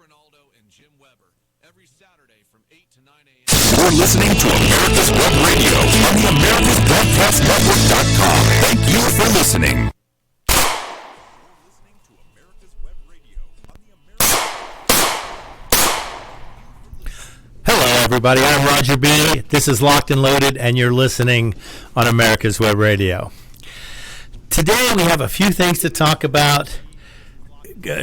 Ronaldo and Jim Weber every Saturday from 8 to 9 a.m. You're listening to America's Web Radio on the AmericasBroadcastNetwork.com. Thank you for listening. You're listening to America's Web Radio on the Hello, everybody. I'm Roger B. This is Locked and Loaded, and you're listening on America's Web Radio. Today, we have a few things to talk about.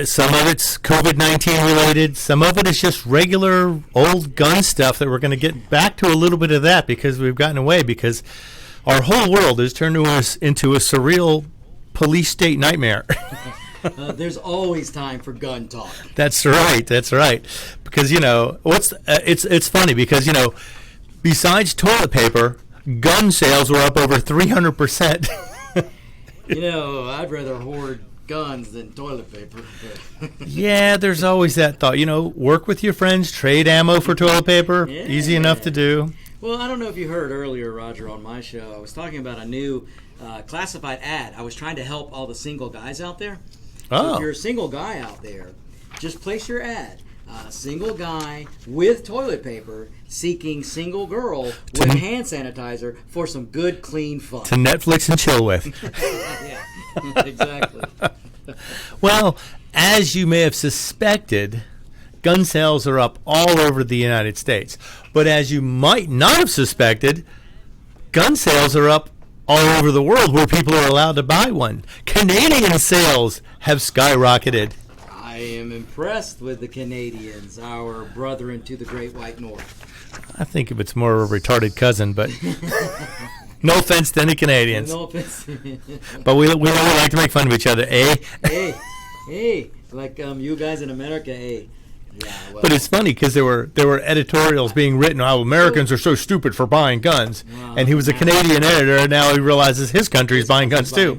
Some of it's COVID-19 related. Some of it is just regular old gun stuff that we're going to get back to a little bit of that because we've gotten away because our whole world has turned us into a surreal police state nightmare. There's always time for gun talk. That's right. That's right. Because, you know, it's funny because, you know, besides toilet paper, gun sales were up over 300%. You know, I'd rather hoard guns than toilet paper. Yeah, there's always that thought. You know, work with your friends, trade ammo for toilet paper. Yeah. Easy enough to do. Well, I don't know if you heard earlier, Roger, on my show, I was talking about a new classified ad. I was trying to help all the single guys out there. So if you're a single guy out there, just place your ad. Single guy with toilet paper seeking single girl with hand sanitizer for some good, clean fun. To Netflix and chill with. Yeah, exactly. Well, as you may have suspected, gun sales are up all over the United States. But as you might not have suspected, gun sales are up all over the world where people are allowed to buy one. Canadian sales have skyrocketed. I am impressed with the Canadians, our brethren to the Great White North. I think if it's more of a retarded cousin, but no offense to any Canadians. No offense. But we like to make fun of each other, eh? Hey, like you guys in America, eh? Yeah, well. But it's funny because there were editorials being written how Americans are so stupid for buying guns, and he was a Canadian editor, and now he realizes his country is buying guns too.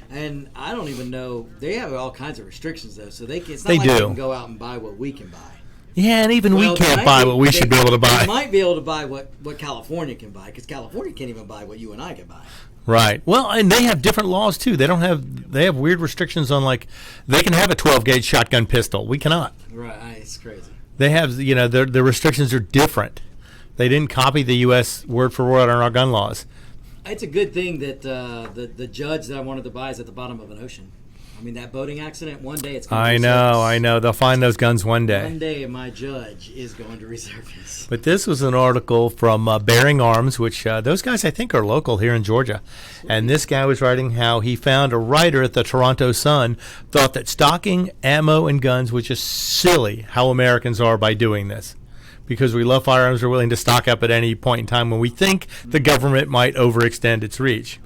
And I don't even know, they have all kinds of restrictions though, so it's not they like do. they can go out and buy what we can buy. Yeah, and even we can't buy what we should be able to buy. They might be able to buy what California can buy, because California can't even buy what you and I can buy. Right. Well, and they have different laws too. They have weird restrictions on, like, they can have a 12-gauge shotgun pistol. We cannot. Right. It's crazy. They have, you know, the restrictions are different. They didn't copy the U.S. word for word on our gun laws. It's a good thing that the judge that I wanted to buy is at the bottom of an ocean. I mean, that boating accident, one day it's going to resurface. I know. They'll find those guns one day. One day my judge is going to resurface. But this was an article from Bearing Arms, which those guys, I think, are local here in Georgia. And this guy was writing how he found a writer at the Toronto Sun thought that stocking ammo and guns was just silly how Americans are by doing this. Because we love firearms, we're willing to stock up at any point in time when we think the government might overextend its reach.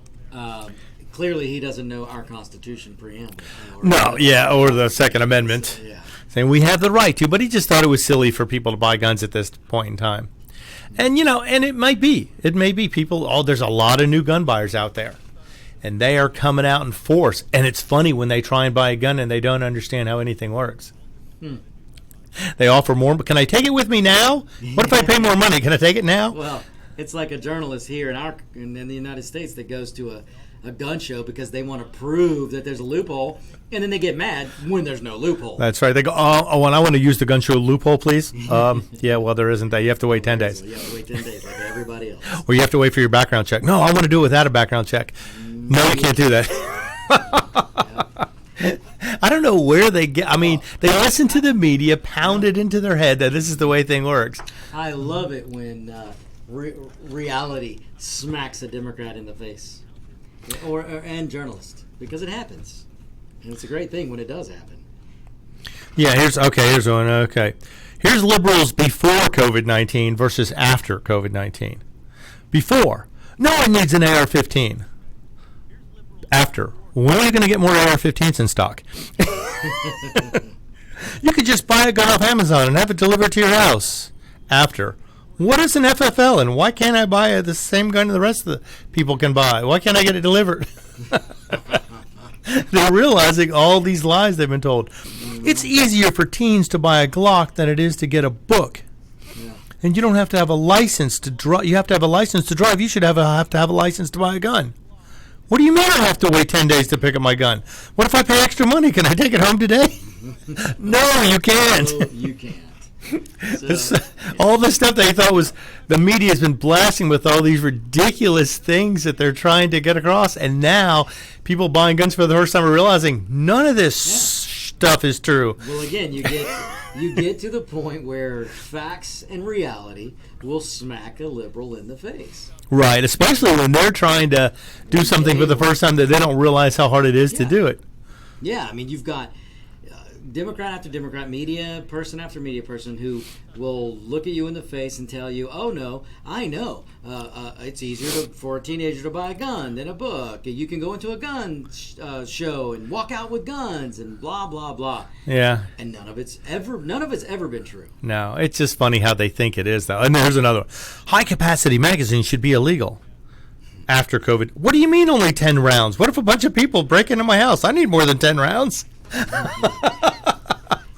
Clearly, he doesn't know our Constitution preamble. Or the Second Amendment. Yeah. Saying we have the right to, but he just thought it was silly for people to buy guns at this point in time. And, you know, and it may be people, there's a lot of new gun buyers out there. And they are coming out in force. And it's funny when they try and buy a gun and they don't understand how anything works. They offer more, but can I take it with me now? What if I pay more money? Can I take it now? Well, it's like a journalist here in the United States that goes to a gun show because they want to prove that there's a loophole, and then they get mad when there's no loophole. That's right. They go, and I want to use the gun show loophole, please. Yeah, well, there isn't that. You have to wait 10 days. You have to wait 10 days like everybody else. Or you have to wait for your background check. No, I want to do it without a background check. No, you can't do that. I don't know where they get. I mean, they listen to the media, pound it into their head that this is the way thing works. I love it when reality smacks a Democrat in the face, and journalists, because it happens, and it's a great thing when it does happen. Yeah, here's one. Okay, here's liberals before COVID-19 versus after COVID-19. Before, no one needs an AR-15. After, when are you going to get more AR-15s in stock? You could just buy a gun off Amazon and have it delivered to your house. After, what is an FFL and why can't I buy the same gun the rest of the people can buy? Why can't I get it delivered? They're realizing all these lies they've been told. It's easier for teens to buy a Glock than it is to get a book. Yeah. And you don't have to have a license to drive. You have to have a license to drive. You should have to have a license to buy a gun. What do you mean I have to wait 10 days to pick up my gun? What if I pay extra money? Can I take it home today? No, you can't. No, you can't. So, All the stuff they thought was the media has been blasting with all these ridiculous things that they're trying to get across, and now people buying guns for the first time are realizing none of this stuff is true. well, again, you get to the point where facts and reality will smack a liberal in the face. Right, especially when they're trying to do something for the first time that they don't realize how hard it is to do it. Yeah, I mean, you've got Democrat after Democrat, media person after media person who will look at you in the face and tell you, oh, no, I know. It's easier for a teenager to buy a gun than a book. You can go into a gun show and walk out with guns and blah, blah, blah. Yeah. And none of it's ever been true. No, it's just funny how they think it is, though. And there's another one. High-capacity magazines should be illegal after COVID. What do you mean only 10 rounds? What if a bunch of people break into my house? I need more than 10 rounds.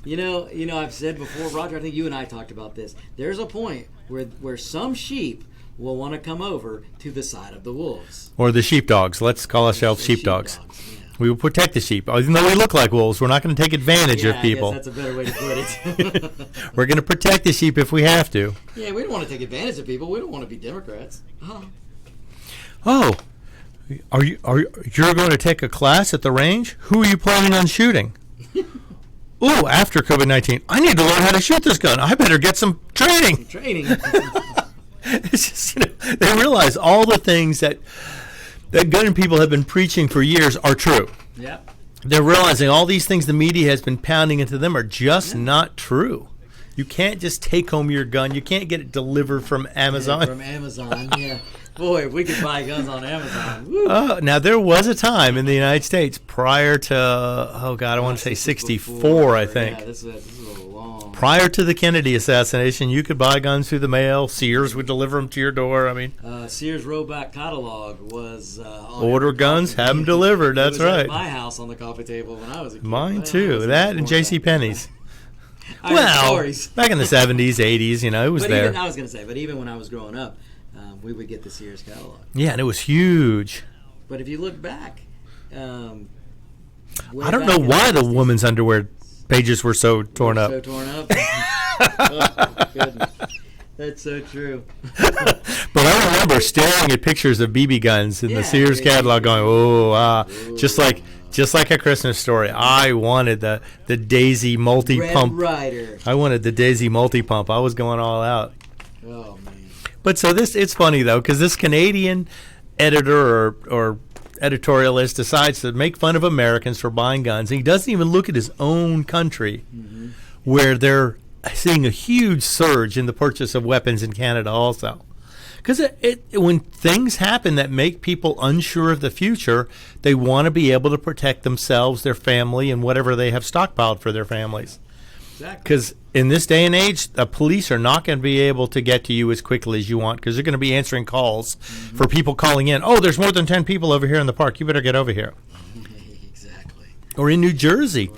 You know, I've said before, Roger, I think you and I talked about this. There's a point where some sheep will want to come over to the side of the wolves. Or the sheepdogs. Let's call ourselves sheepdogs. Yeah. We will protect the sheep. Even though we look like wolves, we're not going to take advantage of people. I guess that's a better way to put it. We're going to protect the sheep if we have to. Yeah, we don't want to take advantage of people. We don't want to be Democrats. Oh, you're going to take a class at the range? Who are you planning on shooting? Ooh, after COVID-19, I need to learn how to shoot this gun. I better get some training. It's just, they realize all the things that gun people have been preaching for years are true. Yeah. They're realizing all these things the media has been pounding into them are just not true. You can't just take home your gun. You can't get it delivered from Amazon. Yeah, from Amazon, yeah. Boy, if we could buy guns on Amazon. Woo. Now, there was a time in the United States prior to, I want to say 64, I think. Yeah, this is a long... Prior to the Kennedy assassination, you could buy guns through the mail. Sears would deliver them to your door. I mean, Sears Roebuck catalog was... order guns, have them delivered. That's it was right. at my house on the coffee table when I was a kid. Mine, too. That and JCPenney's. I heard Well, stories. back in the 70s, 80s, it was there. I was going to say, but even when I was growing up, we would get the Sears catalog. Yeah, and it was huge. But if you look back, I don't know why the women's underwear pages were so torn up. So torn up. Oh, goodness. That's so true. But I remember staring at pictures of BB guns in the Sears catalog, going, just like a Christmas Story. I wanted the Daisy multi-pump. Red Ryder. I wanted the Daisy multi-pump. I was going all out. Oh, man. But so it's funny, though, because this Canadian editor or editorialist decides to make fun of Americans for buying guns. And he doesn't even look at his own country, where they're seeing a huge surge in the purchase of weapons in Canada also. Because when things happen that make people unsure of the future, they want to be able to protect themselves, their family, and whatever they have stockpiled for their families. Exactly. Because in this day and age, the police are not going to be able to get to you as quickly as you want, because they're going to be answering calls for people calling in. Oh, there's more than 10 people over here in the park. You better get over here. Exactly. Or in New Jersey.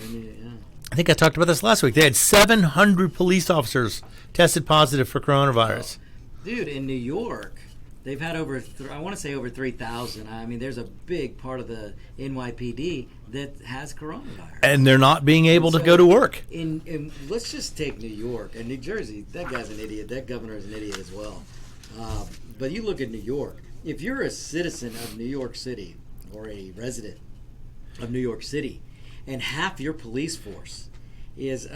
I think I talked about this last week. They had 700 police officers tested positive for coronavirus. Dude, in New York, they've had over 3,000. I mean, there's a big part of the NYPD that has coronavirus. And they're not being able to go to work. In let's just take New York and New Jersey. That guy's an idiot. That governor is an idiot as well. But you look at New York. If you're a citizen of New York City or a resident of New York City, and half your police force is,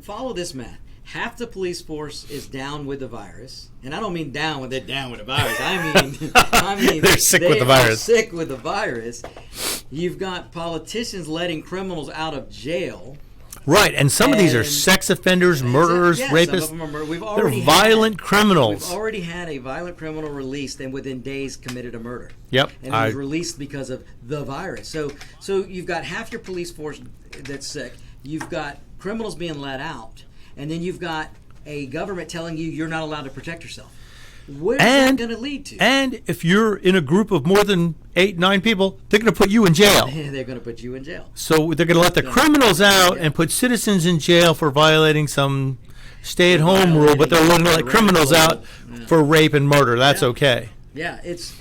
follow this math. Half the police force is down with the virus, and I don't mean down with the virus. I mean they're sick with the virus. Sick with the virus. You've got politicians letting criminals out of jail. Right, and some of these are sex offenders, murderers, rapists. Some of them they're violent criminals. We've already had a violent criminal released and within days committed a murder. Yep. And he was released because of the virus. So you've got half your police force that's sick. You've got criminals being let out. And then you've got a government telling you you're not allowed to protect yourself. Where's that going to lead to? And if you're in a group of more than 8, 9 people, they're going to put you in jail. They're going to put you in jail. So they're going to let the criminals out and put citizens in jail for violating some stay-at-home rule, but they're going to let criminals out for rape and murder. That's okay. Yeah, it's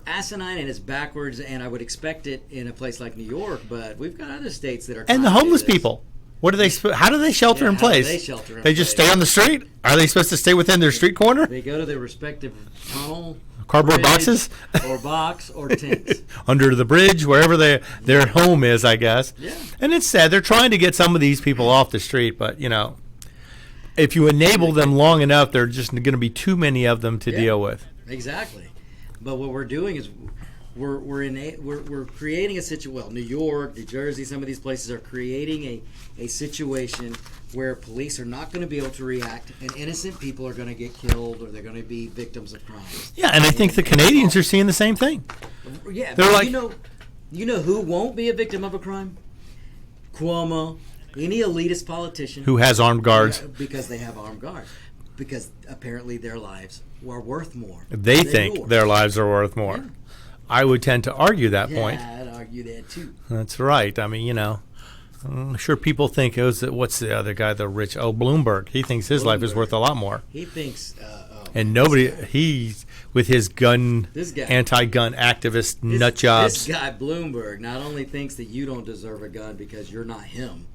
asinine and it's backwards, and I would expect it in a place like New York, but we've got other states that are. And the homeless people. What do they? How do they shelter in how do place? they shelter in They just place? stay on the street? Are they supposed to stay within their street corner? They go to their respective tunnel, Cardboard bridge, boxes? or box, or tent. Under the bridge, wherever their home is, I guess. Yeah. And it's sad. They're trying to get some of these people off the street, but, if you enable them long enough, there are just going to be too many of them to deal with. Exactly. But what we're doing is we're creating a situation. Well, New York, New Jersey, some of these places are creating a situation where police are not going to be able to react, and innocent people are going to get killed, or they're going to be victims of crimes. Yeah, and I think the Canadians are seeing the same thing. Yeah, They're but like- you know who won't be a victim of a crime? Cuomo, any elitist politician Who has armed guards? because they have armed guards, because apparently their lives are worth more. They than think yours. their lives are worth more. Yeah. I would tend to argue that point. Yeah, I'd argue that too. That's right. I mean, I'm sure people think what's the other guy, the rich? Oh, Bloomberg. He thinks his life is Bloomberg. worth a lot more. He thinks, And nobody, he's with his This guy. anti-gun activist this, nut jobs. This guy Bloomberg not only thinks that you don't deserve a gun because you're not him.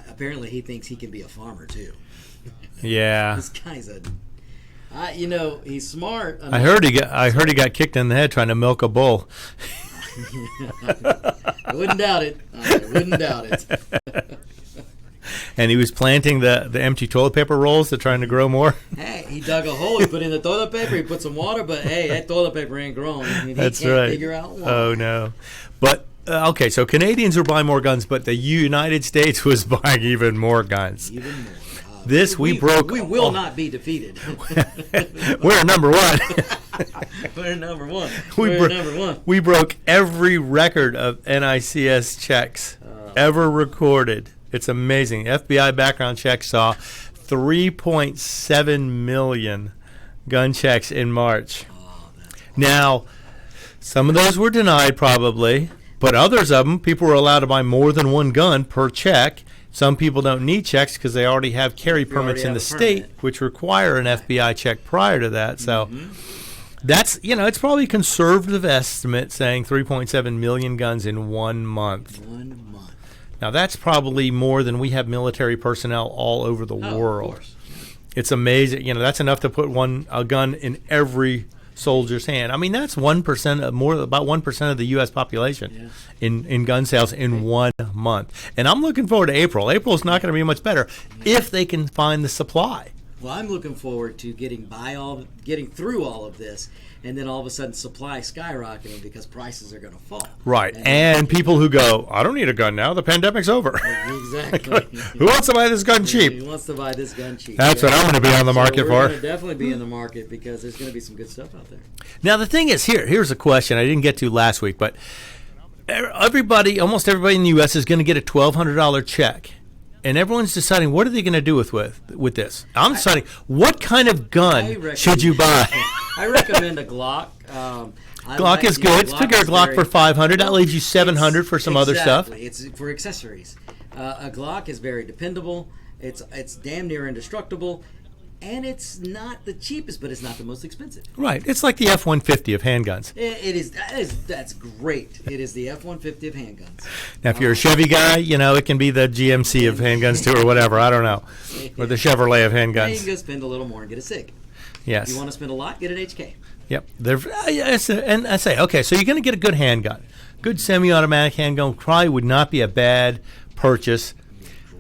Apparently, he thinks he can be a farmer too. Yeah, This guy's he's smart. I heard he got kicked in the head trying to milk a bull. I wouldn't doubt it. I wouldn't doubt it. And he was planting the empty toilet paper rolls to trying to grow more. Hey, he dug a hole. He put in the toilet paper. He put some water, but hey, that toilet paper ain't growing. And he That's can't right. figure out why. Oh no, but okay. So Canadians were buying more guns, but the United States was buying even more guns. Even more. This we broke. We will not be defeated. We're number one. We're number one. We We're bro- number one. We broke every record of NICS checks ever recorded. It's amazing. FBI background checks saw 3.7 million gun checks in March. Now, some of those were denied probably, but others of them, people were allowed to buy more than one gun per check. Some people don't need checks because they already have carry permits in have the a state, permit. which require an FBI check prior to that. So that's, it's probably a conservative estimate saying 3.7 million guns in 1 month. 1 month. Now, that's probably more than we have military personnel all over the Oh, world. Of course. It's amazing. That's enough to put a gun in every soldier's hand. I mean, that's 1% about 1% of the U.S. population in gun sales in 1 month. And I'm looking forward to April. April's not going to be much better if they can find the supply. Well, I'm looking forward to getting through all of this, and then all of a sudden supply skyrocketing because prices are going to fall. Right. And people who go, I don't need a gun now. The pandemic's over. Exactly. Who wants to buy this gun Who cheap? wants to buy this gun cheap? That's what I'm going to be on the market We're for. going to definitely be in the market because there's going to be some good stuff out there. Now, the thing is, here's a question I didn't get to last week, but almost everybody in the U.S. is going to get a $1,200 check. And everyone's deciding, what are they going to do with this? I'm deciding, what kind of gun should you buy? I recommend a Glock. Glock is good. Figure a Glock for $500. That leaves you $700 for some other stuff. It's for accessories. A Glock is very dependable. It's damn near indestructible. And it's not the cheapest, but it's not the most expensive. Right. It's like the F-150 of handguns. It is. That's great. It is the F-150 of handguns. Now, if you're a Chevy guy, it can be the GMC of handguns too, or whatever. I don't know. Or the Chevrolet of Now you can handguns. go spend a little more and get a SIG. Yes. If you want to spend a lot, get an HK. Yep. And I say, okay, so you're going to get a good handgun. Good semi-automatic handgun probably would not be a bad purchase.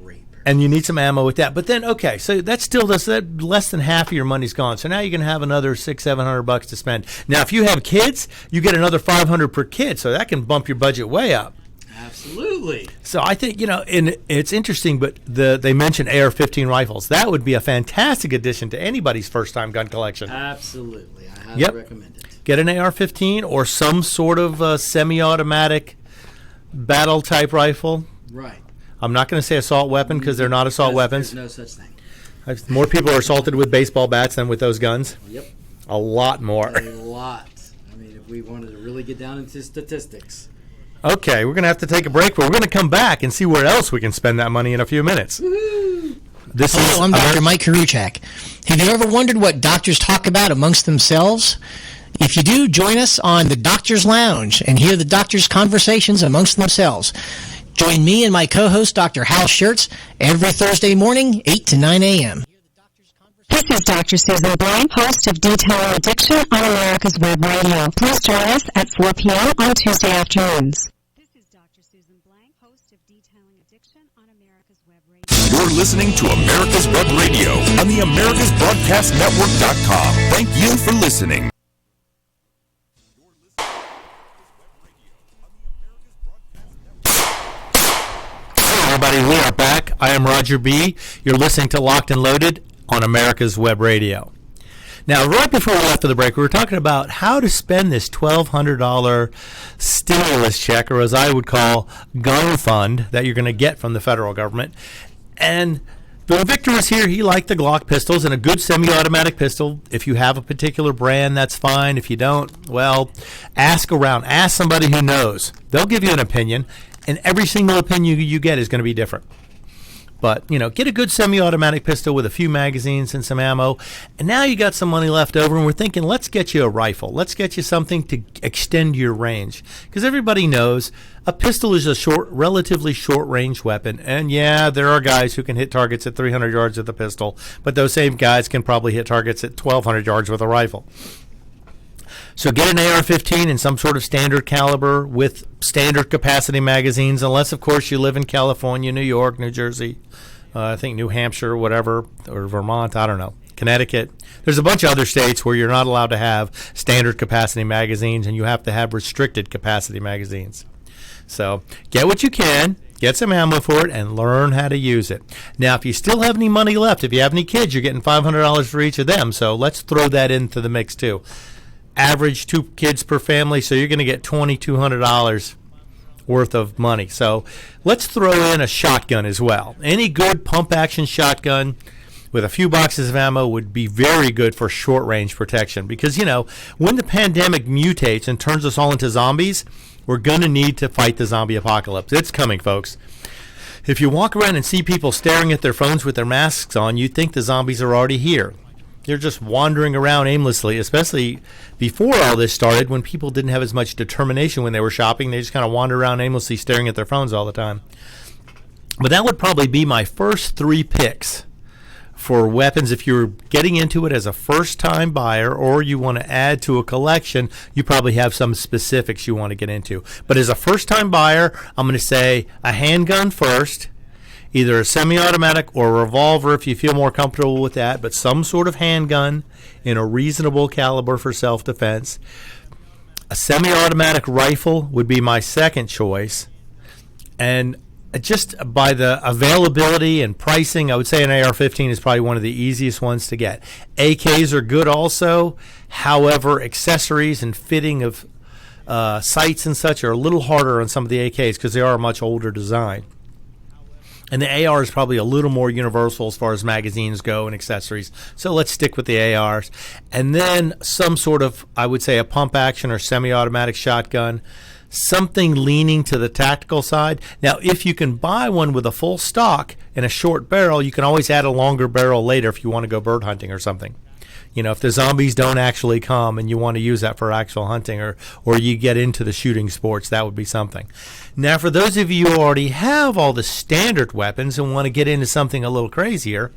Great. And you need some ammo with that. But then, okay, so that still does that. Less than half of your money's gone. So now you're going to have another $600-700 to spend. Now, if you have kids, you get another $500 per kid. So that can bump your budget way up. Absolutely. So I think, and it's interesting, but they mentioned AR-15 rifles. That would be a fantastic addition to anybody's first-time gun collection. Absolutely. I highly recommend it. Get an AR-15 or some sort of semi-automatic battle-type rifle. Right. I'm not going to say assault weapon because they're not assault weapons. There's no such thing. More people are assaulted with baseball bats than with those guns. Yep. A lot more. A lot. I mean, if we wanted to really get down into statistics. Okay, we're going to have to take a break, but we're going to come back and see where else we can spend that money in a few minutes. This is Hello, I'm Dr. Mike Karuchak. Have you ever wondered what doctors talk about amongst themselves? If you do, join us on the Doctor's Lounge and hear the doctors' conversations amongst themselves. Join me and my co-host, Dr. Hal Schertz, every Thursday morning, 8 to 9 a.m. This is Dr. Susan Blank, host of Detailing Addiction on America's Web Radio. Please join us at 4 p.m. on Tuesday afternoons. This is Dr. Susan Blank, host of Detailing Addiction on America's Web Radio. You're listening to America's Web Radio on the AmericasBroadcastNetwork.com. Thank you for listening. Everybody, we are back. I am Roger B. You're listening to Locked and Loaded on America's Web Radio. Now, right before we left for the break, we were talking about how to spend this $1,200 stimulus check, or as I would call, gun fund, that you're going to get from the federal government. And Bill Victor was here. He liked the Glock pistols and a good semi-automatic pistol. If you have a particular brand, that's fine. If you don't, well, ask around. Ask somebody who knows. They'll give you an opinion. And every single opinion you get is going to be different. But, get a good semi-automatic pistol with a few magazines and some ammo. And now you got some money left over, and we're thinking, let's get you a rifle. Let's get you something to extend your range. Because everybody knows a pistol is a relatively short-range weapon. And, yeah, there are guys who can hit targets at 300 yards with a pistol. But those same guys can probably hit targets at 1,200 yards with a rifle. So get an AR-15 in some sort of standard caliber with standard capacity magazines, unless, of course, you live in California, New York, New Jersey, I think New Hampshire, whatever, or Vermont, I don't know, Connecticut. There's a bunch of other states where you're not allowed to have standard capacity magazines, and you have to have restricted capacity magazines. So get what you can, get some ammo for it, and learn how to use it. Now, if you still have any money left, if you have any kids, you're getting $500 for each of them, so let's throw that into the mix, too. Average 2 kids per family, so you're going to get $2,200 worth of money. So let's throw in a shotgun as well. Any good pump-action shotgun with a few boxes of ammo would be very good for short-range protection because, when the pandemic mutates and turns us all into zombies, we're going to need to fight the zombie apocalypse. It's coming, folks. If you walk around and see people staring at their phones with their masks on, you'd think the zombies are already here. They're just wandering around aimlessly, especially before all this started when people didn't have as much determination when they were shopping. They just kind of wander around aimlessly staring at their phones all the time. But that would probably be my first 3 picks for weapons. If you're getting into it as a first-time buyer or you want to add to a collection, you probably have some specifics you want to get into. But as a first-time buyer, I'm going to say a handgun first. Either a semi-automatic or a revolver if you feel more comfortable with that, but some sort of handgun in a reasonable caliber for self-defense. A semi-automatic rifle would be my second choice. And just by the availability and pricing, I would say an AR-15 is probably one of the easiest ones to get. AKs are good also. However, accessories and fitting of sights and such are a little harder on some of the AKs because they are a much older design. And the AR is probably a little more universal as far as magazines go and accessories. So let's stick with the ARs. And then some sort of, I would say, a pump action or semi-automatic shotgun. Something leaning to the tactical side. Now, if you can buy one with a full stock and a short barrel, you can always add a longer barrel later if you want to go bird hunting or something. If the zombies don't actually come and you want to use that for actual hunting or you get into the shooting sports, that would be something. Now, for those of you who already have all the standard weapons and want to get into something a little crazier,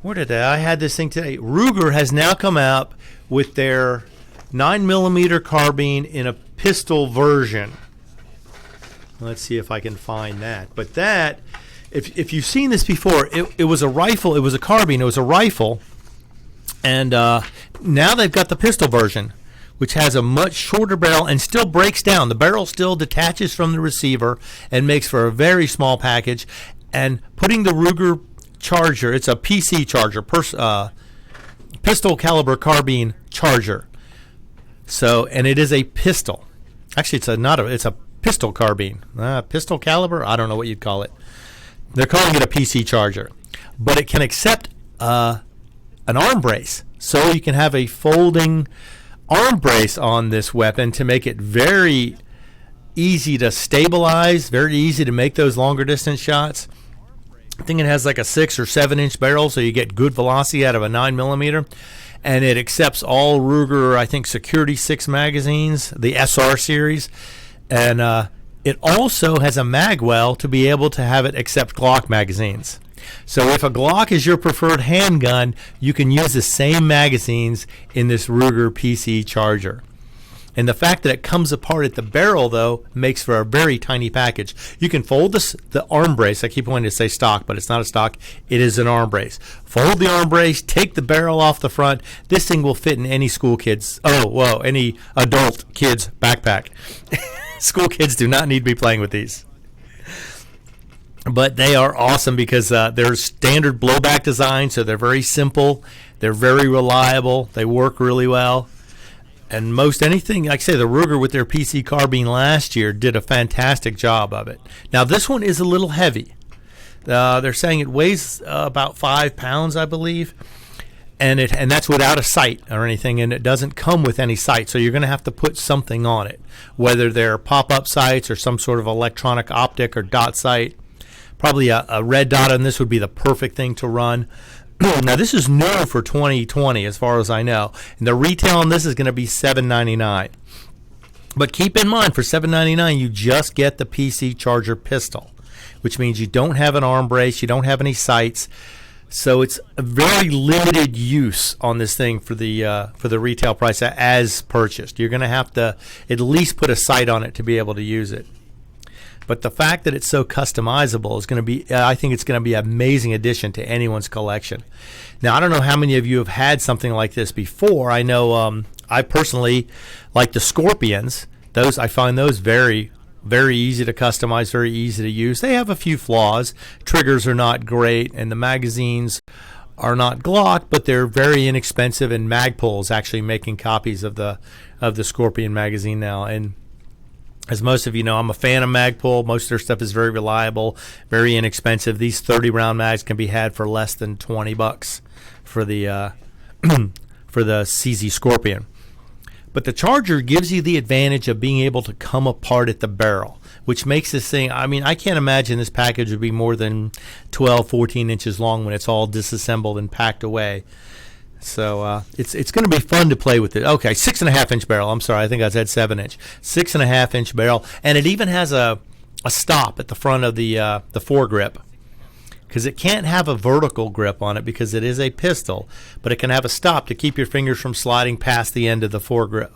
I had this thing today. Ruger has now come out with their 9mm carbine in a pistol version. Let's see if I can find that. But that, if you've seen this before, it was a rifle. It was a carbine. It was a rifle. And now they've got the pistol version, which has a much shorter barrel and still breaks down. The barrel still detaches from the receiver and makes for a very small package. And putting the Ruger Charger, it's a PC Charger, pistol caliber carbine Charger. So, and it is a pistol. Actually, it's a pistol carbine. Pistol caliber? I don't know what you'd call it. They're calling it a PC Charger. But it can accept an arm brace. So you can have a folding arm brace on this weapon to make it very easy to stabilize, very easy to make those longer distance shots. I think it has like a 6 or 7 inch barrel, so you get good velocity out of a 9mm. And it accepts all Ruger, I think, Security 6 magazines, the SR series. And It also has a mag well to be able to have it accept Glock magazines. So if a Glock is your preferred handgun, you can use the same magazines in this Ruger PC Charger. And the fact that it comes apart at the barrel, though, makes for a very tiny package. You can fold the arm brace. I keep wanting to say stock, but it's not a stock. It is an arm brace. Fold the arm brace, take the barrel off the front. This thing will fit in any any adult kid's backpack. School kids do not need to be playing with these. But they are awesome because they're standard blowback design, so they're very simple. They're very reliable. They work really well. And most anything, like I say, the Ruger with their PC carbine last year did a fantastic job of it. Now, this one is a little heavy. They're saying it weighs about 5 pounds, I believe. And that's without a sight or anything, and it doesn't come with any sight. So you're going to have to put something on it, whether they're pop-up sights or some sort of electronic optic or dot sight. Probably a red dot on this would be the perfect thing to run. Now, this is new for 2020 as far as I know. And the retail on this is going to be $7.99. But keep in mind, for $7.99, you just get the PC Charger pistol, which means you don't have an arm brace, you don't have any sights. So it's a very limited use on this thing for the retail price as purchased. You're going to have to at least put a sight on it to be able to use it. But the fact that it's so customizable is going to be, I think it's going to be an amazing addition to anyone's collection. Now, I don't know how many of you have had something like this before. I know I personally like the Scorpions. I find those very, very easy to customize, very easy to use. They have a few flaws. Triggers are not great, and the magazines are not Glock, but they're very inexpensive. And Magpul is actually making copies of the Scorpion magazine now. And as most of you know, I'm a fan of Magpul. Most of their stuff is very reliable, very inexpensive. These 30-round mags can be had for less than $20 for the for the CZ Scorpion. But the Charger gives you the advantage of being able to come apart at the barrel, which makes this thing, I mean, I can't imagine this package would be more than 12, 14 inches long when it's all disassembled and packed away. So it's going to be fun to play with it. Okay, 6.5-inch barrel. I'm sorry, I think I said 7-inch. 6.5-inch barrel, and it even has a stop at the front of the foregrip, because it can't have a vertical grip on it because it is a pistol, but it can have a stop to keep your fingers from sliding past the end of the foregrip,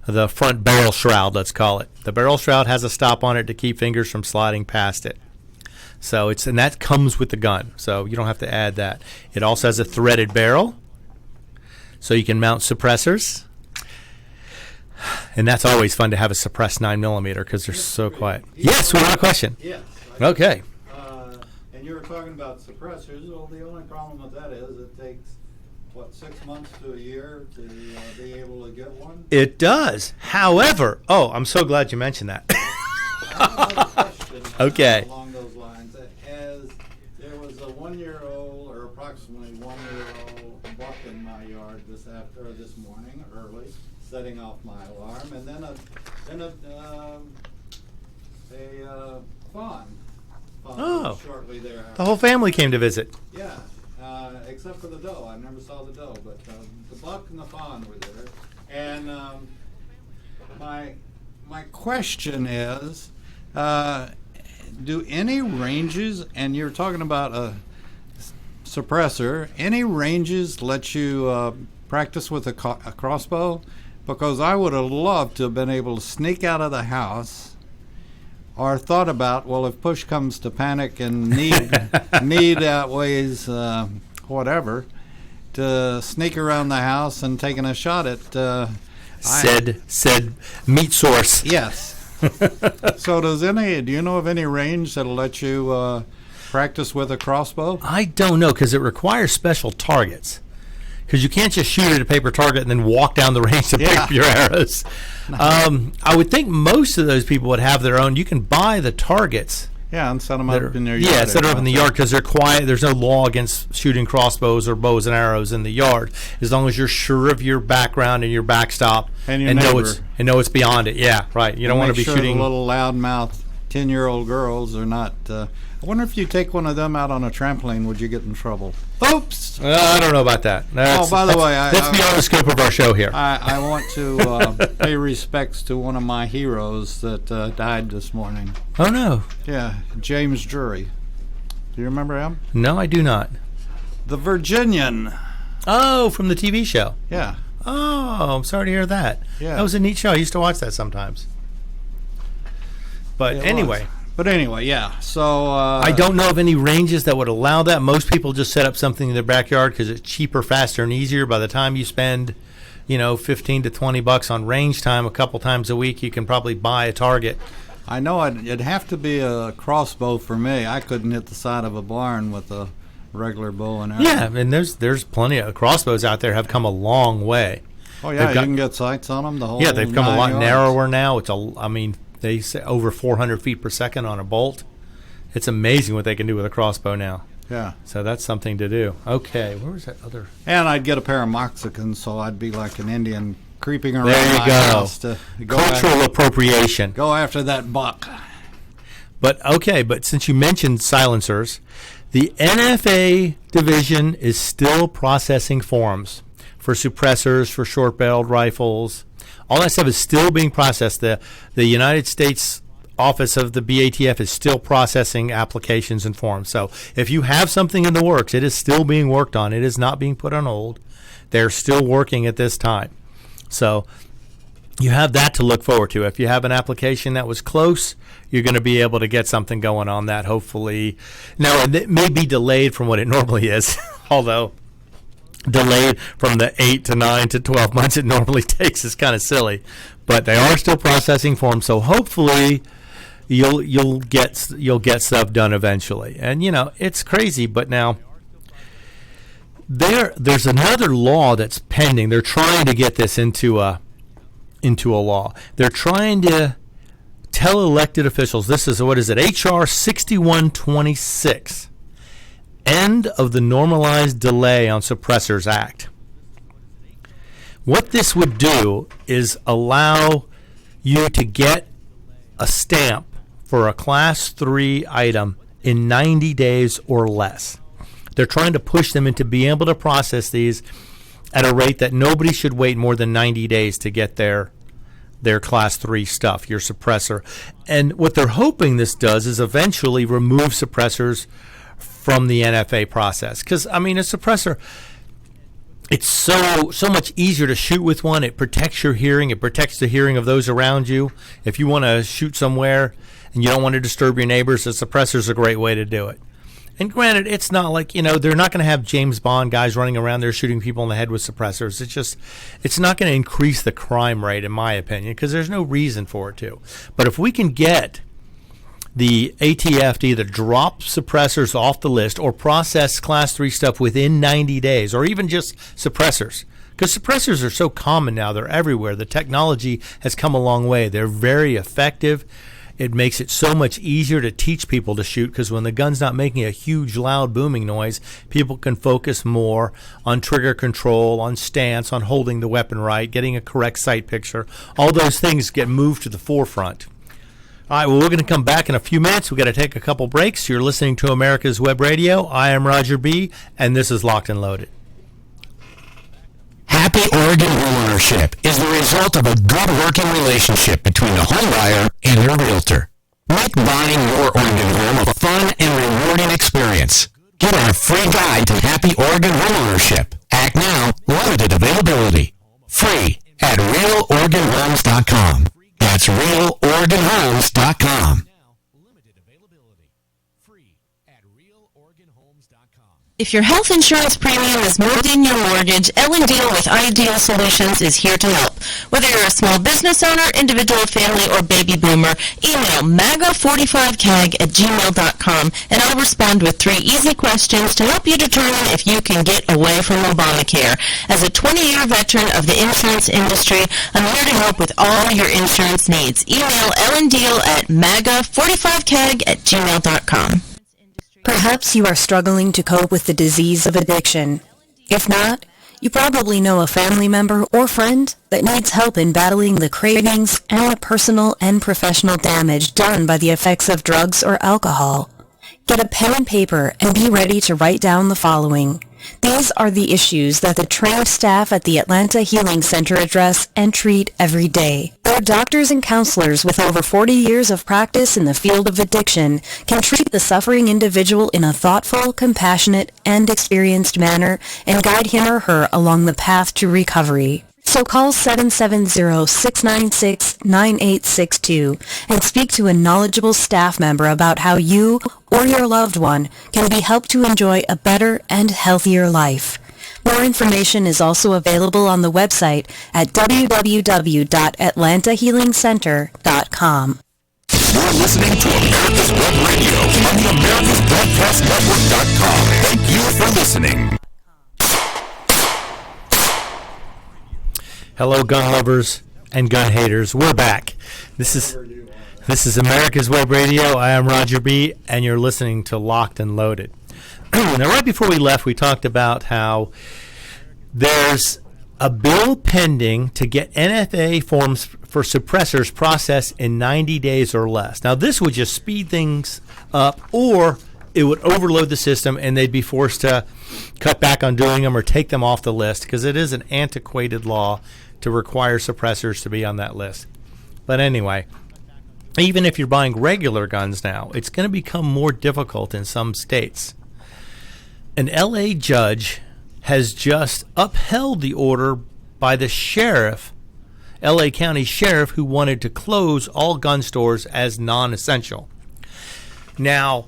the front barrel shroud. Let's call it. The barrel shroud has a stop on it to keep fingers from sliding past it. So and that comes with the gun, so you don't have to add that. It also has a threaded barrel, so you can mount suppressors, and that's always fun to have a suppressed 9mm because they're so quiet. Yes, we have a question. Yes. Okay. And you were talking about suppressors. Well, the only problem with that is it takes 6 months to a year to be able to get one. It does. However, I'm so glad you mentioned that. I have another question. Okay. Along those lines, as there was a 1-year-old or approximately 1-year-old buck in my yard this morning early, setting off my alarm, and then a fawn shortly thereafter. The whole family came to visit. Yeah, except for the doe. I never saw the doe, but the buck and the fawn were there. And my question is, do any ranges, and you're talking about a suppressor, any ranges let you practice with a crossbow? Because I would have loved to have been able to sneak out of the house, or thought about, well, if push comes to panic and need outweighs whatever, to sneak around the house and taking a shot at said meat source. Yes. So do you know of any range that'll let you practice with a crossbow? I don't know, because it requires special targets. Because you can't just shoot at a paper target and then walk down the range to pick up your arrows. I would think most of those people would have their own. You can buy the targets. Yeah, and set them up in their yard. Yeah, set them up in the yard because they're quiet. There's no law against shooting crossbows or bows and arrows in the yard, as long as you're sure of your background and your backstop and know it's beyond it. Yeah, right. You don't want to be shooting the little loudmouth 10-year-old girls are not. I wonder if you take one of them out on a trampoline, would you get in trouble? Oops. I don't know about that. By the way, that's beyond the scope of our show here. I want to pay respects to one of my heroes that died this morning. Oh no. Yeah, James Drury. Do you remember him? No, I do not. The Virginian. Oh, from the TV show. Yeah. Oh, I'm sorry to hear that. Yeah. That was a neat show. I used to watch that sometimes. But anyway. Yeah. So I don't know of any ranges that would allow that. Most people just set up something in their backyard because it's cheaper, faster, and easier. By the time you spend, $15 to $20 on range time a couple times a week, you can probably buy a target. I know it'd have to be a crossbow for me. I couldn't hit the side of a barn with a regular bow and arrow. Yeah, and there's plenty of crossbows out there have come a long way. Oh yeah, you can get sights on them. They've come a lot narrower now. They say over 400 feet per second on a bolt. It's amazing what they can do with a crossbow now. Yeah. So that's something to do. Okay, where was that other? And I'd get a pair of moccasins, so I'd be like an Indian creeping around there you my go. house to Cultural appropriation. Go after that buck. But since you mentioned silencers, the NFA division is still processing forms for suppressors, for short-barreled rifles. All that stuff is still being processed. The United States Office of the BATF is still processing applications and forms. So if you have something in the works, it is still being worked on. It is not being put on hold. They're still working at this time. So you have that to look forward to. If you have an application that was close, you're going to be able to get something going on that, hopefully. Now, it may be delayed from what it normally is, although delayed from the 8 to 9 to 12 months it normally takes is kind of silly. But they are still processing forms, so hopefully you'll get stuff done eventually. And, it's crazy, but now there's another law that's pending. They're trying to get this into a law. They're trying to tell elected officials, this is, HR 6126, End of the Normalized Delay on Suppressors Act. What this would do is allow you to get a stamp for a Class 3 item in 90 days or less. They're trying to push them into being able to process these at a rate that nobody should wait more than 90 days to get their Class 3 stuff, your suppressor. And what they're hoping this does is eventually remove suppressors from the NFA process. Because, a suppressor, it's so much easier to shoot with one. It protects your hearing. It protects the hearing of those around you. If you want to shoot somewhere and you don't want to disturb your neighbors, a suppressor is a great way to do it. And granted, it's not like, they're not going to have James Bond guys running around there shooting people in the head with suppressors. It's not going to increase the crime rate, in my opinion, because there's no reason for it to. But if we can get the ATF to either drop suppressors off the list or process Class 3 stuff within 90 days, or even just suppressors, because suppressors are so common now, they're everywhere. The technology has come a long way. They're very effective. It makes it so much easier to teach people to shoot, because when the gun's not making a huge, loud, booming noise, people can focus more on trigger control, on stance, on holding the weapon right, getting a correct sight picture. All those things get moved to the forefront. All right, well, we're going to come back in a few minutes. We've got to take a couple breaks. You're listening to America's Web Radio. I am Roger B., and this is Locked and Loaded. Happy Oregon homeownership is the result of a good working relationship between the home buyer and your realtor. Make buying your Oregon home a fun and rewarding experience. Get our free guide to Happy Oregon homeownership. Act now, limited availability. Free at RealOregonHomes.com. That's RealOregonHomes.com. If your health insurance premium is more than your mortgage, Ellen Deal with Ideal Solutions is here to help. Whether you're a small business owner, individual, family, or baby boomer, email MAGA45CAG@gmail.com and I'll respond with 3 easy questions to help you determine if you can get away from Obamacare. As a 20-year veteran of the insurance industry, I'm here to help with all your insurance needs. Email Ellen Deal at MAGA45CAG@gmail.com. Perhaps you are struggling to cope with the disease of addiction. If not, You probably know a family member or friend that needs help in battling the cravings and the personal and professional damage done by the effects of drugs or alcohol. Get a pen and paper and be ready to write down the following. These are the issues that the trained staff at the Atlanta Healing Center address and treat every day. Their doctors and counselors with over 40 years of practice in the field of addiction can treat the suffering individual in a thoughtful, compassionate, and experienced manner and guide him or her along the path to recovery. So call 770-696-9862 and speak to a knowledgeable staff member about how you or your loved one can be helped to enjoy a better and healthier life. More information is also available on the website at www.atlantahealingcenter.com. You're listening to America's Web Radio on the AmericasBroadcastNetwork.com. Thank you for listening. Hello, gun lovers and gun haters. We're back. This is America's Web Radio. I am Roger B., and you're listening to Locked and Loaded. Now, right before we left, we talked about how there's a bill pending to get NFA forms for suppressors processed in 90 days or less. Now, this would just speed things up, or it would overload the system and they'd be forced to cut back on doing them or take them off the list, because it is an antiquated law to require suppressors to be on that list. But anyway, even if you're buying regular guns now, it's going to become more difficult in some states. An LA judge has just upheld the order by the sheriff, LA County Sheriff, who wanted to close all gun stores as non-essential. Now,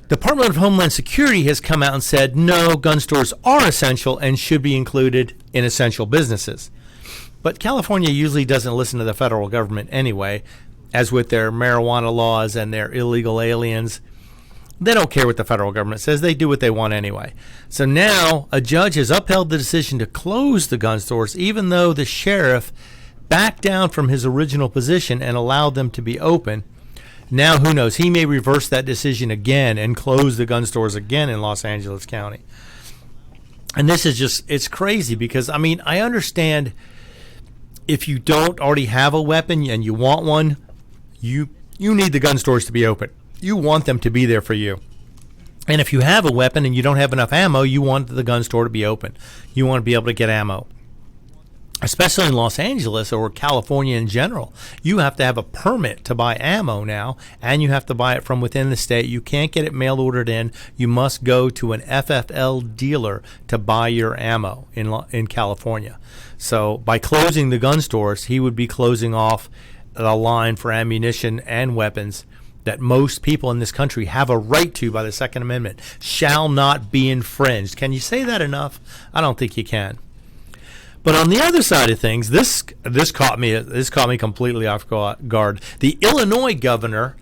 Department of Homeland Security has come out and said, no, gun stores are essential and should be included in essential businesses. But California usually doesn't listen to the federal government anyway, as with their marijuana laws and their illegal aliens. They don't care what the federal government says. They do what they want anyway. So now a judge has upheld the decision to close the gun stores, even though the sheriff backed down from his original position and allowed them to be open. Now, who knows? He may reverse that decision again and close the gun stores again in Los Angeles County. And this is just, it's crazy because, I mean, I understand if you don't already have a weapon and you want one, you need the gun stores to be open. You want them to be there for you. And if you have a weapon and you don't have enough ammo, you want the gun store to be open. You want to be able to get ammo. Especially in Los Angeles or California in general, you have to have a permit to buy ammo now, and you have to buy it from within the state. You can't get it mail ordered in. You must go to an FFL dealer to buy your ammo in California. So by closing the gun stores, he would be closing off the line for ammunition and weapons that most people in this country have a right to by the Second Amendment. Shall not be infringed. Can you say that enough? I don't think you can. But on the other side of things, this caught me completely off guard. The Illinois governor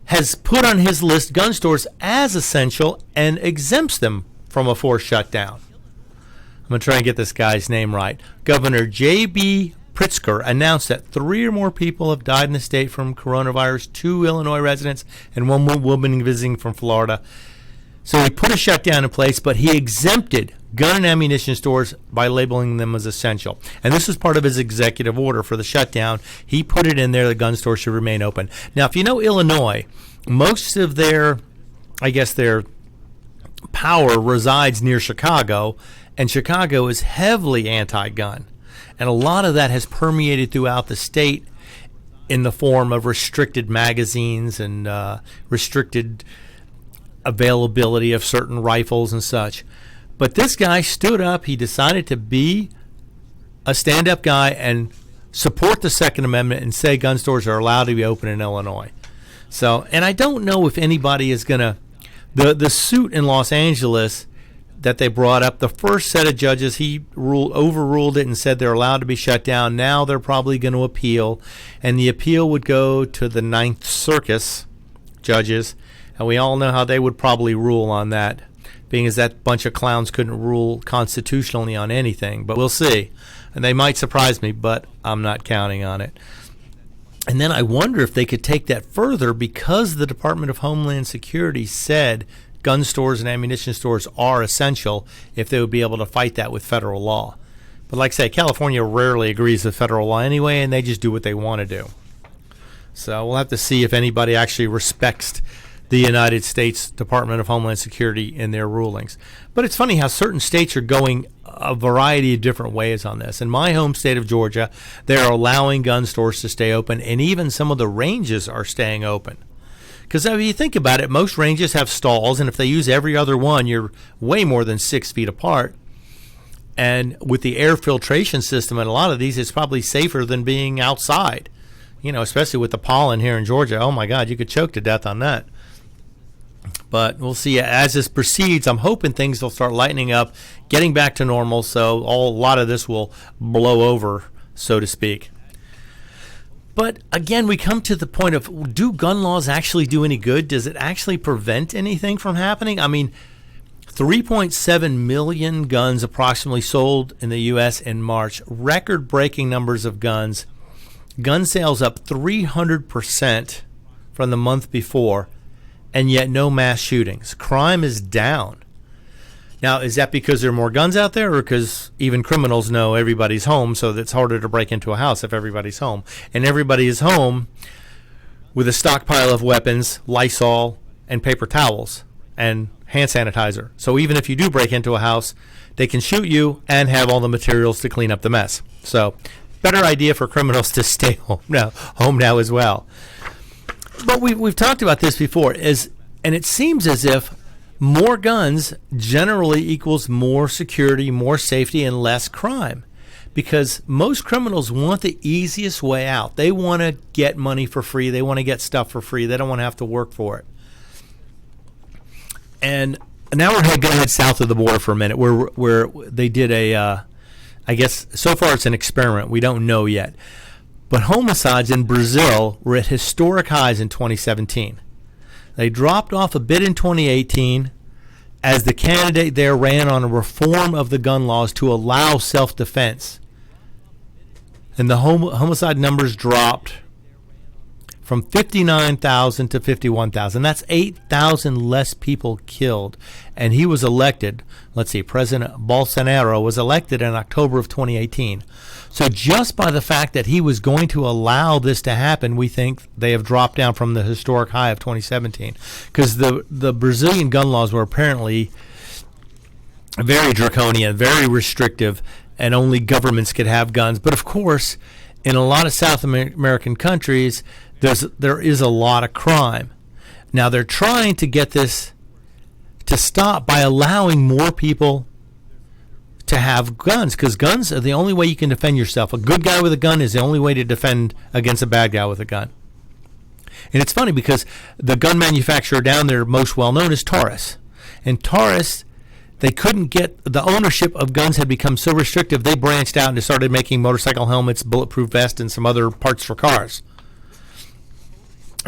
has put on his list gun stores as essential and exempts them from a forced shutdown. I'm going to try and get this guy's name right. Governor J.B. Pritzker announced that 3 or more people have died in the state from coronavirus, 2 Illinois residents and 1 woman visiting from Florida. So he put a shutdown in place, but he exempted gun and ammunition stores by labeling them as essential. And this is part of his executive order for the shutdown. He put it in there, the gun stores should remain open. Now, if you know Illinois, most of their power resides near Chicago, and Chicago is heavily anti-gun. And a lot of that has permeated throughout the state in the form of restricted magazines and restricted availability of certain rifles and such. But this guy stood up. He decided to be a stand-up guy and support the Second Amendment and say gun stores are allowed to be open in Illinois. So, and I don't know if anybody is going to... The suit in Los Angeles that they brought up, the first set of judges, he overruled it and said they're allowed to be shut down. Now they're probably going to appeal, and the appeal would go to the Ninth Circuit judges, and we all know how they would probably rule on that, being as that bunch of clowns couldn't rule constitutionally on anything. But we'll see. And they might surprise me, but I'm not counting on it. And then I wonder if they could take that further, because the Department of Homeland Security said gun stores and ammunition stores are essential if they would be able to fight that with federal law. But like I say, California rarely agrees with federal law anyway, and they just do what they want to do. So we'll have to see if anybody actually respects the United States Department of Homeland Security in their rulings. But it's funny how certain states are going a variety of different ways on this. In my home state of Georgia, they're allowing gun stores to stay open, and even some of the ranges are staying open. Because if you think about it, most ranges have stalls, and if they use every other one, you're way more than 6 feet apart. And with the air filtration system in a lot of these, it's probably safer than being outside. Especially with the pollen here in Georgia. Oh, my God, you could choke to death on that. But we'll see as this proceeds. I'm hoping things will start lightening up, getting back to normal, so a lot of this will blow over, so to speak. But again, we come to the point of, do gun laws actually do any good? Does it actually prevent anything from happening? I mean, 3.7 million guns approximately sold in the U.S. in March. Record-breaking numbers of guns. Gun sales up 300% from the month before. And yet no mass shootings. Crime is down. Now, is that because there are more guns out there, or because even criminals know everybody's home, so that it's harder to break into a house if everybody's home? And everybody is home with a stockpile of weapons, Lysol, and paper towels, and hand sanitizer. So even if you do break into a house, they can shoot you and have all the materials to clean up the mess. So, better idea for criminals to stay home now as well. But we've talked about this before, and it seems as if more guns generally equals more security, more safety, and less crime. Because most criminals want the easiest way out. They want to get money for free. They want to get stuff for free. They don't want to have to work for it. And now we're going to head south of the border for a minute, where they did I guess so far it's an experiment. We don't know yet. But homicides in Brazil were at historic highs in 2017. They dropped off a bit in 2018 as the candidate there ran on a reform of the gun laws to allow self-defense. And the homicide numbers dropped from 59,000 to 51,000. That's 8,000 less people killed. And he was elected, President Bolsonaro was elected in October of 2018. So just by the fact that he was going to allow this to happen, we think they have dropped down from the historic high of 2017. Because the Brazilian gun laws were apparently very draconian, very restrictive, and only governments could have guns. But of course, in a lot of South American countries, there is a lot of crime. Now they're trying to get this to stop by allowing more people to have guns, because guns are the only way you can defend yourself. A good guy with a gun is the only way to defend against a bad guy with a gun. And it's funny because the gun manufacturer down there most well known is Taurus. And Taurus, they couldn't get, the ownership of guns had become so restrictive, they branched out and started making motorcycle helmets, bulletproof vests, and some other parts for cars.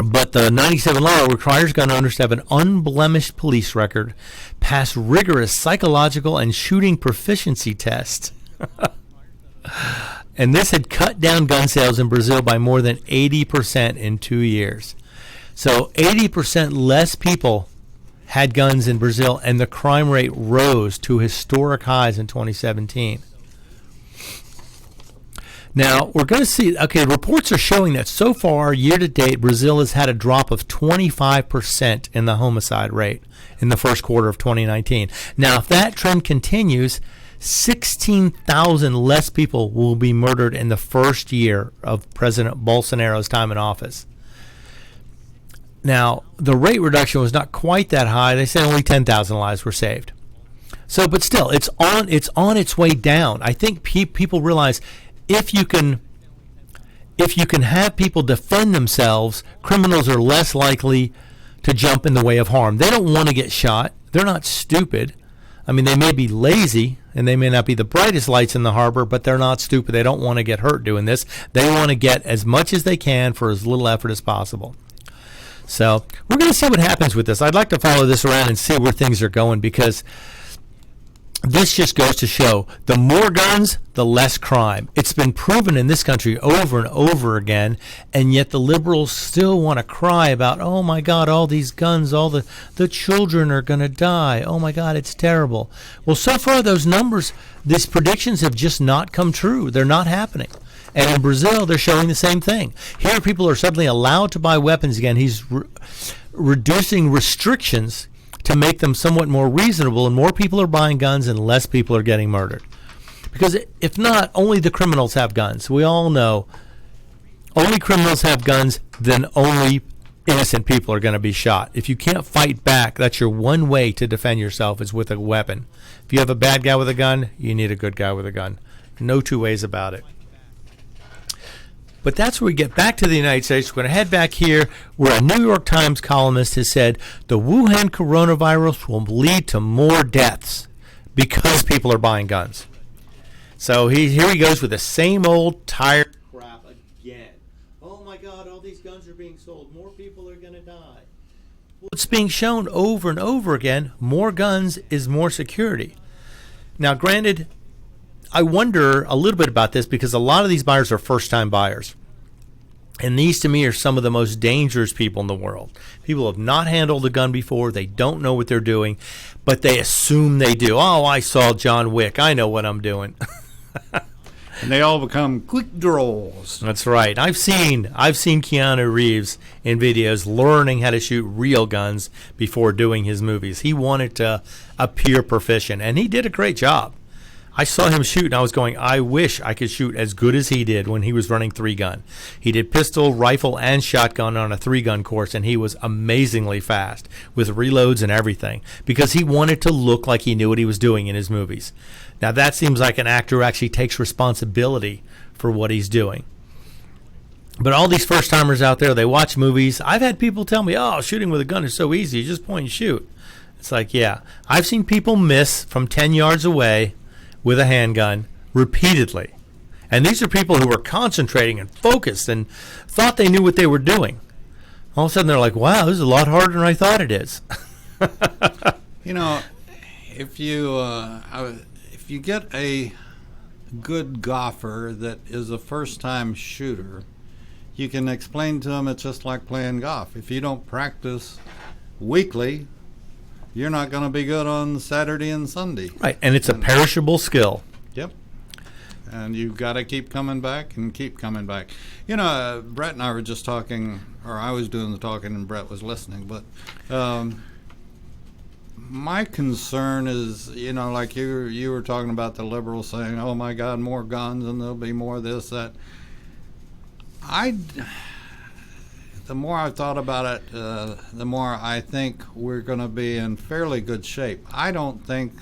But the 97 law requires gun owners to have an unblemished police record, pass rigorous psychological and shooting proficiency tests. And this had cut down gun sales in Brazil by more than 80% in 2 years. So 80% less people had guns in Brazil, and the crime rate rose to historic highs in 2017. Now, we're going to see, reports are showing that so far, year to date, Brazil has had a drop of 25% in the homicide rate in the first quarter of 2019. Now, if that trend continues, 16,000 less people will be murdered in the first year of President Bolsonaro's time in office. Now, the rate reduction was not quite that high. They said only 10,000 lives were saved. So, but still, it's on its way down. I think people realize if you can have people defend themselves, criminals are less likely to jump in the way of harm. They don't want to get shot. They're not stupid. I mean, they may be lazy and they may not be the brightest lights in the harbor, but they're not stupid. They don't want to get hurt doing this. They want to get as much as they can for as little effort as possible. So we're going to see what happens with this. I'd like to follow this around and see where things are going, because this just goes to show the more guns, the less crime. It's been proven in this country over and over again, and yet the liberals still want to cry about, oh my God, all these guns, all the children are going to die. Oh my God, it's terrible. Well, so far those numbers, these predictions have just not come true. They're not happening. And in Brazil, they're showing the same thing. Here, people are suddenly allowed to buy weapons again. He's reducing restrictions to make them somewhat more reasonable, and more people are buying guns and less people are getting murdered. Because if not, only the criminals have guns. We all know only criminals have guns, then only innocent people are going to be shot. If you can't fight back, that's your one way to defend yourself is with a weapon. If you have a bad guy with a gun, you need a good guy with a gun. No two ways about it. But that's where we get back to the United States. We're going to head back here where a New York Times columnist has said the Wuhan coronavirus will lead to more deaths because people are buying guns. So here he goes with the same old tired crap again. Oh my God, all these guns are being sold. More people are going to die. Well, it's being shown over and over again. More guns is more security. Now, granted, I wonder a little bit about this because a lot of these buyers are first-time buyers. And these, to me, are some of the most dangerous people in the world. People have not handled a gun before. They don't know what they're doing, but they assume they do. Oh, I saw John Wick. I know what I'm doing. And they all become quick draws. That's right. I've seen Keanu Reeves in videos learning how to shoot real guns before doing his movies. He wanted to appear proficient, and he did a great job. I saw him shoot, and I was going, I wish I could shoot as good as he did when he was running 3-gun. He did pistol, rifle, and shotgun on a 3-gun course, and he was amazingly fast with reloads and everything because he wanted to look like he knew what he was doing in his movies. Now, that seems like an actor who actually takes responsibility for what he's doing. But all these first-timers out there, they watch movies. I've had people tell me, oh, shooting with a gun is so easy. You just point and shoot. It's like, yeah. I've seen people miss from 10 yards away with a handgun repeatedly. And these are people who were concentrating and focused and thought they knew what they were doing. All of a sudden they're like, wow, this is a lot harder than I thought it is. You know, if you get a good golfer that is a first-time shooter, you can explain to them it's just like playing golf. If you don't practice weekly, you're not going to be good on Saturday and Sunday. Right, and it's a perishable skill. Yep. And you've got to keep coming back and keep coming back. You know, Brett and I were just talking, or I was doing the talking and Brett was listening, but my concern is, you know, like you were talking about the liberals saying, oh my God, more guns and there'll be more this, that. The more I've thought about it, the more I think we're going to be in fairly good shape. I don't think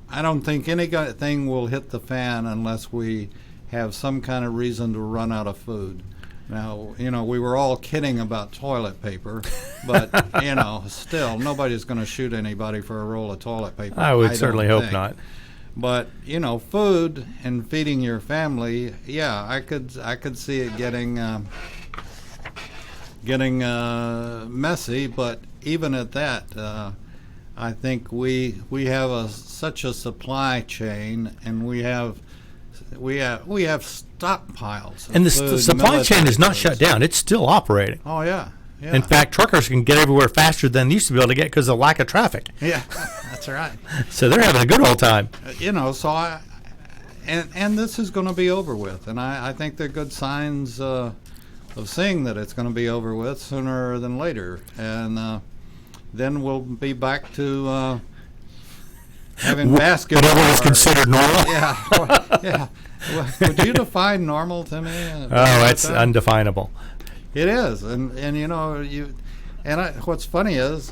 anything will hit the fan unless we have some kind of reason to run out of food. Now, you know, we were all kidding about toilet paper, but, you know, still, nobody's going to shoot anybody for a roll of toilet paper. I would certainly hope not. But, you know, food and feeding your family, yeah, I could see it getting messy, but even at that, I think we have such a supply chain, and we have stockpiles. And the supply chain is not shut down; it's still operating. Oh yeah. Yeah. In fact, truckers can get everywhere faster than they used to be able to get because of lack of traffic. Yeah, that's right. So they're having a good old time. You know, so and this is going to be over with, and I think they're good signs of seeing that it's going to be over with sooner than later, and then we'll be back to having basketball. Whatever is considered normal. Yeah, yeah. Well, would you define normal to me? Oh, it's undefinable. It is, and you know, what's funny is,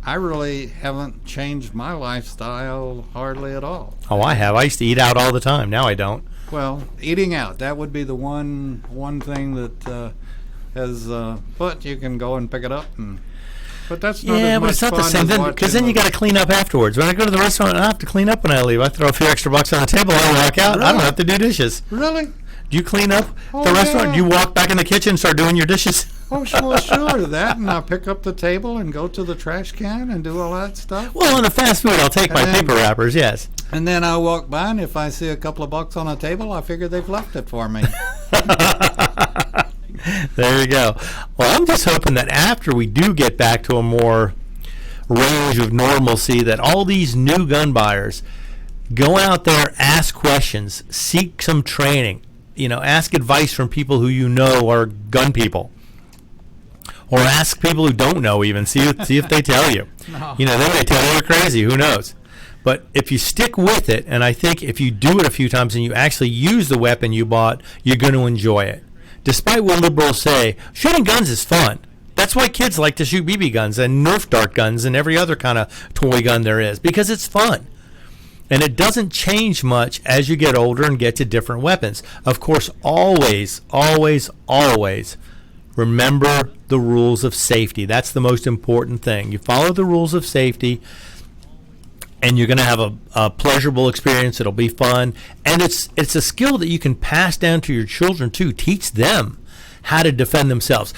I really haven't changed my lifestyle hardly at all. Oh, I have. I used to eat out all the time. Now I don't. Well, eating out, that would be the one thing that has, but you can go and pick it up. But that's not as much but it's not the fun same. as Because then you got to clean up afterwards. When I go to the restaurant, I have to clean up when I leave. I throw a few extra bucks on the table, I walk out. Really? I don't have to do dishes. Really? Do you clean up Oh, the restaurant? yeah. Do you walk back in the kitchen and start doing your dishes? Oh, sure, that, and I pick up the table and go to the trash can and do all that stuff. Well, in the fast food, I'll take my paper wrappers, yes. And then I walk by, and if I see a couple of bucks on a table, I figure they've left it for me. There you go. Well, I'm just hoping that after we do get back to a more range of normalcy, that all these new gun buyers go out there, ask questions, seek some training, ask advice from people who you know are gun people. Or ask people who don't know even, see if they tell you. No. They may tell you you're crazy, who knows. But if you stick with it, and I think if you do it a few times and you actually use the weapon you bought, you're going to enjoy it. Despite what liberals say, shooting guns is fun. That's why kids like to shoot BB guns and Nerf dart guns and every other kind of toy gun there is, because it's fun. And it doesn't change much as you get older and get to different weapons. Of course, always, always, always remember the rules of safety. That's the most important thing. You follow the rules of safety, and you're going to have a pleasurable experience. It'll be fun. And it's a skill that you can pass down to your children, too. Teach them how to defend themselves.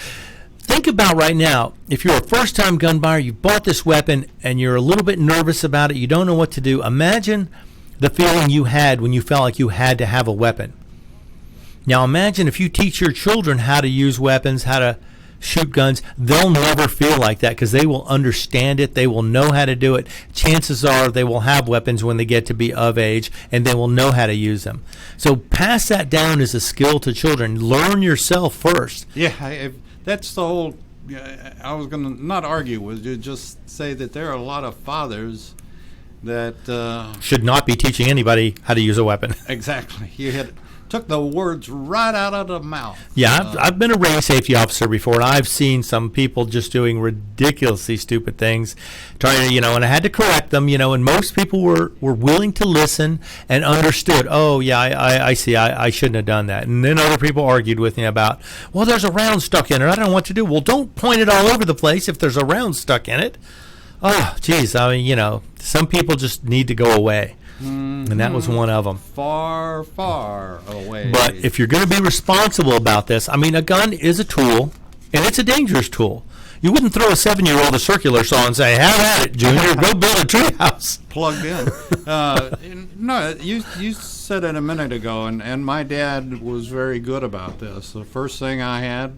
Think about right now, if you're a first-time gun buyer, you bought this weapon, and you're a little bit nervous about it, you don't know what to do. Imagine the feeling you had when you felt like you had to have a weapon. Now imagine if you teach your children how to use weapons, how to shoot guns, they'll never feel like that because they will understand it. They will know how to do it. Chances are they will have weapons when they get to be of age, and they will know how to use them. So pass that down as a skill to children. Learn yourself first. Yeah, that's the whole. I was going to not argue with you, just say that there are a lot of fathers that should not be teaching anybody how to use a weapon. Exactly. You took the words right out of the mouth. Yeah, I've been a range safety officer before, and I've seen some people just doing ridiculously stupid things, trying to, and I had to correct them, and most people were willing to listen and understood, oh, yeah, I see, I shouldn't have done that. And then other people argued with me about, well, there's a round stuck in it, I don't know what to do. Well, don't point it all over the place if there's a round stuck in it. Oh, geez, I mean, some people just need to go away. Mm-hmm. And that was one of them. Far, far away. But if you're going to be responsible about this, I mean, a gun is a tool, and it's a dangerous tool. You wouldn't throw a 7-year-old a circular saw and say, have at it, Junior, go build a treehouse. Plugged in. No, you said it a minute ago, and my dad was very good about this. The first thing I had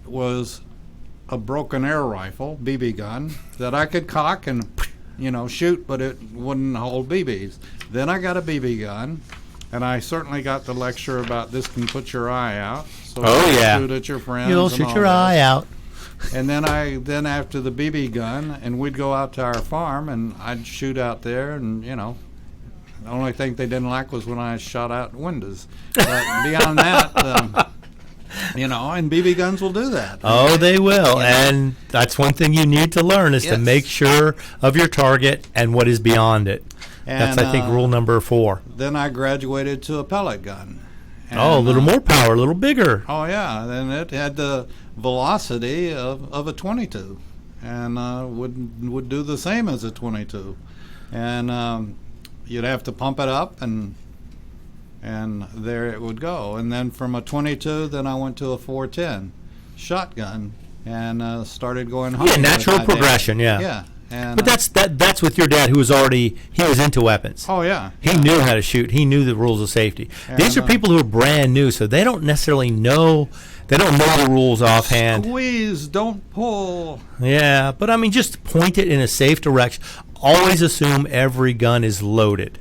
was a broken air rifle, BB gun, that I could cock and shoot, but it wouldn't hold BBs. Then I got a BB gun, and I certainly got the lecture about this can put your eye out. So shoot at your friends. You'll shoot your eye out. And then after the BB gun, and we'd go out to our farm, and I'd shoot out there, and the only thing they didn't like was when I shot out windows. But beyond that. And BB guns will do that. Oh, they will. And that's one thing you need to learn is to make sure of your target and what is beyond it. And that's, I think, rule number 4. Then I graduated to a pellet gun. And, a little more power, a little bigger. Oh, yeah. Then it had the velocity of a .22 and would do the same as a .22. And you'd have to pump it up and there it would go. And then from a .22, then I went to a .410 shotgun and started going home. Yeah, natural progression. Yeah. Yeah. And, but that's with your dad, who was into weapons. Oh yeah. He knew how to shoot. He knew the rules of safety. These are people who are brand new, so they don't necessarily know. They don't know the rules offhand. Squeeze, don't pull. Yeah, but I mean, just point it in a safe direction. Always assume every gun is loaded.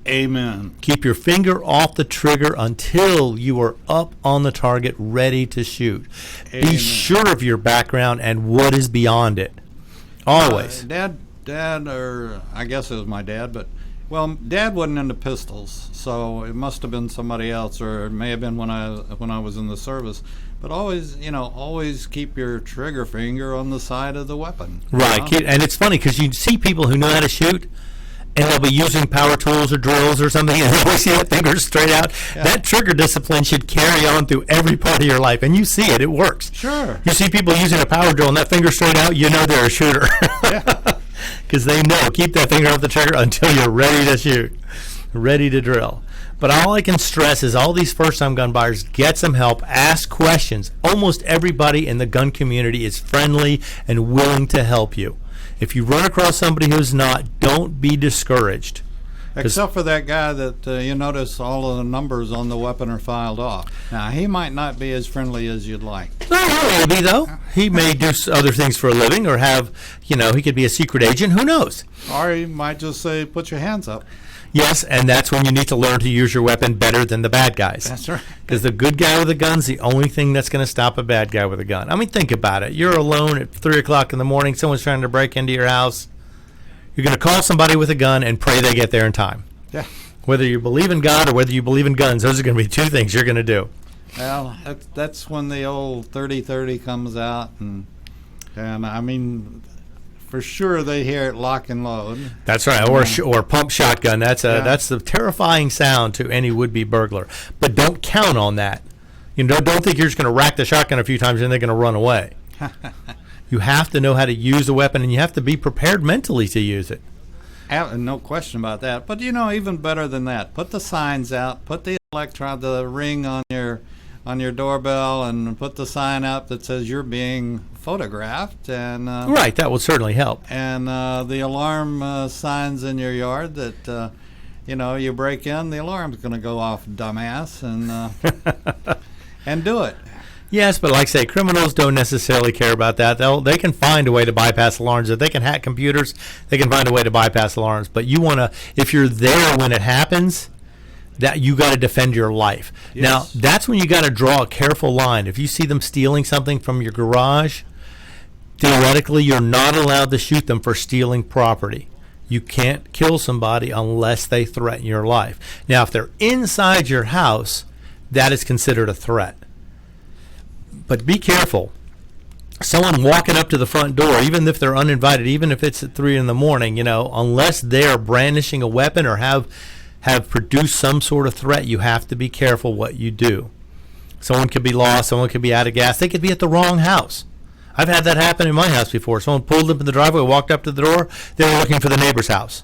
Amen. Keep your finger off the trigger until you are up on the target, ready to shoot. Amen. Be sure of your background and what is beyond it. Always. Dad, or I guess it was my dad, but Dad wasn't into pistols, so it must have been somebody else, or it may have been when I was in the service. But always keep your trigger finger on the side of the weapon. Right, and it's funny because you see people who know how to shoot, and they'll be using power tools or drills or something, and they always see that finger straight out. Yeah. That trigger discipline should carry on through every part of your life, and you see it. It works. Sure. You see people using a power drill and that finger straight out, you know they're a shooter. Because they know, keep that finger off the trigger until you're ready to shoot. ready to drill. But all I can stress is all these first-time gun buyers, get some help, ask questions. Almost everybody in the gun community is friendly and willing to help you. If you run across somebody who's not, don't be discouraged. Except for that guy that you notice all of the numbers on the weapon are filed off. Now, he might not be as friendly as you'd like. No, he may be, though. He may do other things for a living or have, he could be a secret agent. Who knows? Or he might just say, put your hands up. Yes, and that's when you need to learn to use your weapon better than the bad guys. That's right. Because the good guy with a gun's the only thing that's going to stop a bad guy with a gun. I mean, think about it. You're alone at 3 o'clock in the morning. Someone's trying to break into your house. You're going to call somebody with a gun and pray they get there in time. Yeah. Whether you believe in God or whether you believe in guns, those are going to be two things you're going to do. Well, that's when the old 30-30 comes out. And I mean, for sure they hear it lock and load. That's right, or pump shotgun. That's the terrifying sound to any would-be burglar. But don't count on that. Don't think you're just going to rack the shotgun a few times and they're going to run away. You have to know how to use the weapon, and you have to be prepared mentally to use it. No question about that. But even better than that, put the signs out, put the ring on your doorbell, and put the sign up that says you're being photographed. And right, that will certainly help. And the alarm signs in your yard that you break in, the alarm's going to go off, dumbass, and do it. Yes, but like I say, criminals don't necessarily care about that. They can find a way to bypass alarms. If they can hack computers, they can find a way to bypass alarms. But you want to, if you're there when it happens, that you got to defend your life. Yes. Now, that's when you got to draw a careful line. If you see them stealing something from your garage, theoretically, you're not allowed to shoot them for stealing property. You can't kill somebody unless they threaten your life. Now, if they're inside your house, that is considered a threat. But be careful. Someone walking up to the front door, even if they're uninvited, even if it's at 3 in the morning, unless they're brandishing a weapon or have produced some sort of threat, you have to be careful what you do. Someone could be lost. Someone could be out of gas. They could be at the wrong house. I've had that happen in my house before. Someone pulled up in the driveway, walked up to the door. They were looking for the neighbor's house.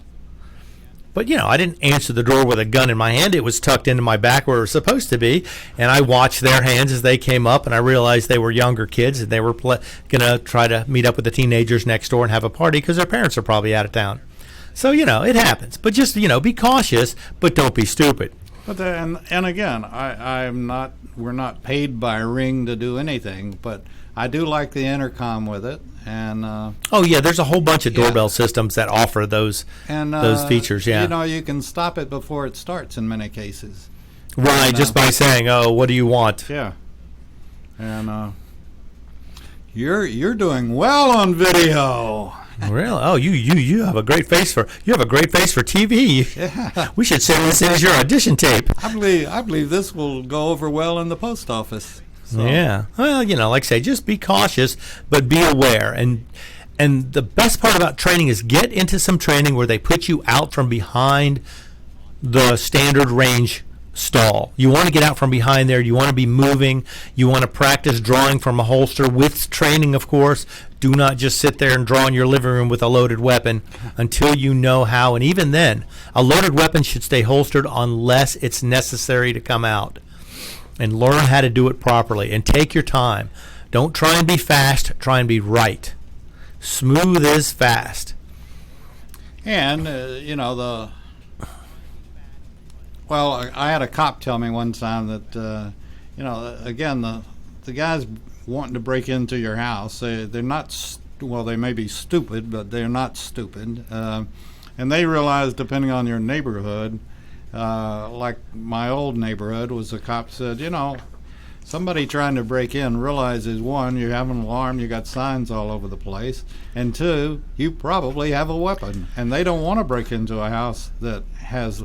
But, I didn't answer the door with a gun in my hand. It was tucked into my back where it was supposed to be. And I watched their hands as they came up, and I realized they were younger kids, and they were going to try to meet up with the teenagers next door and have a party because their parents are probably out of town. So, it happens. But just, be cautious, but don't be stupid. But and again, we're not paid by Ring to do anything, but I do like the intercom with it. And there's a whole bunch of doorbell systems that offer those features. Yeah, you can stop it before it starts in many cases. Right, just by saying, "Oh, what do you want?" Yeah, and you're doing well on video. Really? Oh, you have a great face for TV. Yeah. We should send this in as your audition tape. I believe this will go over well in the post office. So. Yeah. Well, like I say, just be cautious, but be aware. And the best part about training is get into some training where they put you out from behind the standard range stall. You want to get out from behind there. You want to be moving. You want to practice drawing from a holster with training, of course. Do not just sit there and draw in your living room with a loaded weapon until you know how. And even then, a loaded weapon should stay holstered unless it's necessary to come out. And learn how to do it properly. And take your time. Don't try and be fast. Try and be right. Smooth is fast. And, Well, I had a cop tell me one time that, again, the guys wanting to break into your house, they're not, they may be stupid, but they're not stupid. And they realize, depending on your neighborhood, like my old neighborhood was, the cop said, somebody trying to break in realizes, one, you have an alarm, you got signs all over the place, and two, you probably have a weapon, and they don't want to break into a house that has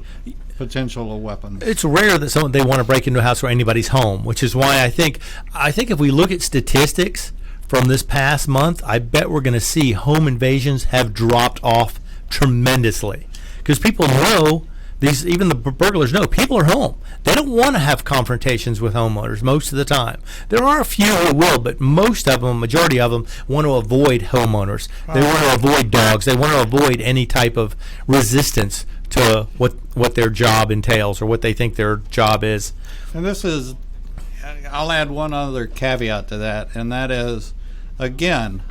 potential of weapons. It's rare that they want to break into a house or anybody's home, which is why I think if we look at statistics from this past month, I bet we're going to see home invasions have dropped off tremendously, because people know. Even the burglars know people are home. They don't want to have confrontations with homeowners most of the time. There are a few who will, but most of them, majority of them, want to avoid homeowners. They want to avoid dogs. They want to avoid any type of resistance to what their job entails or what they think their job is. And I'll add one other caveat to that, and that is, again,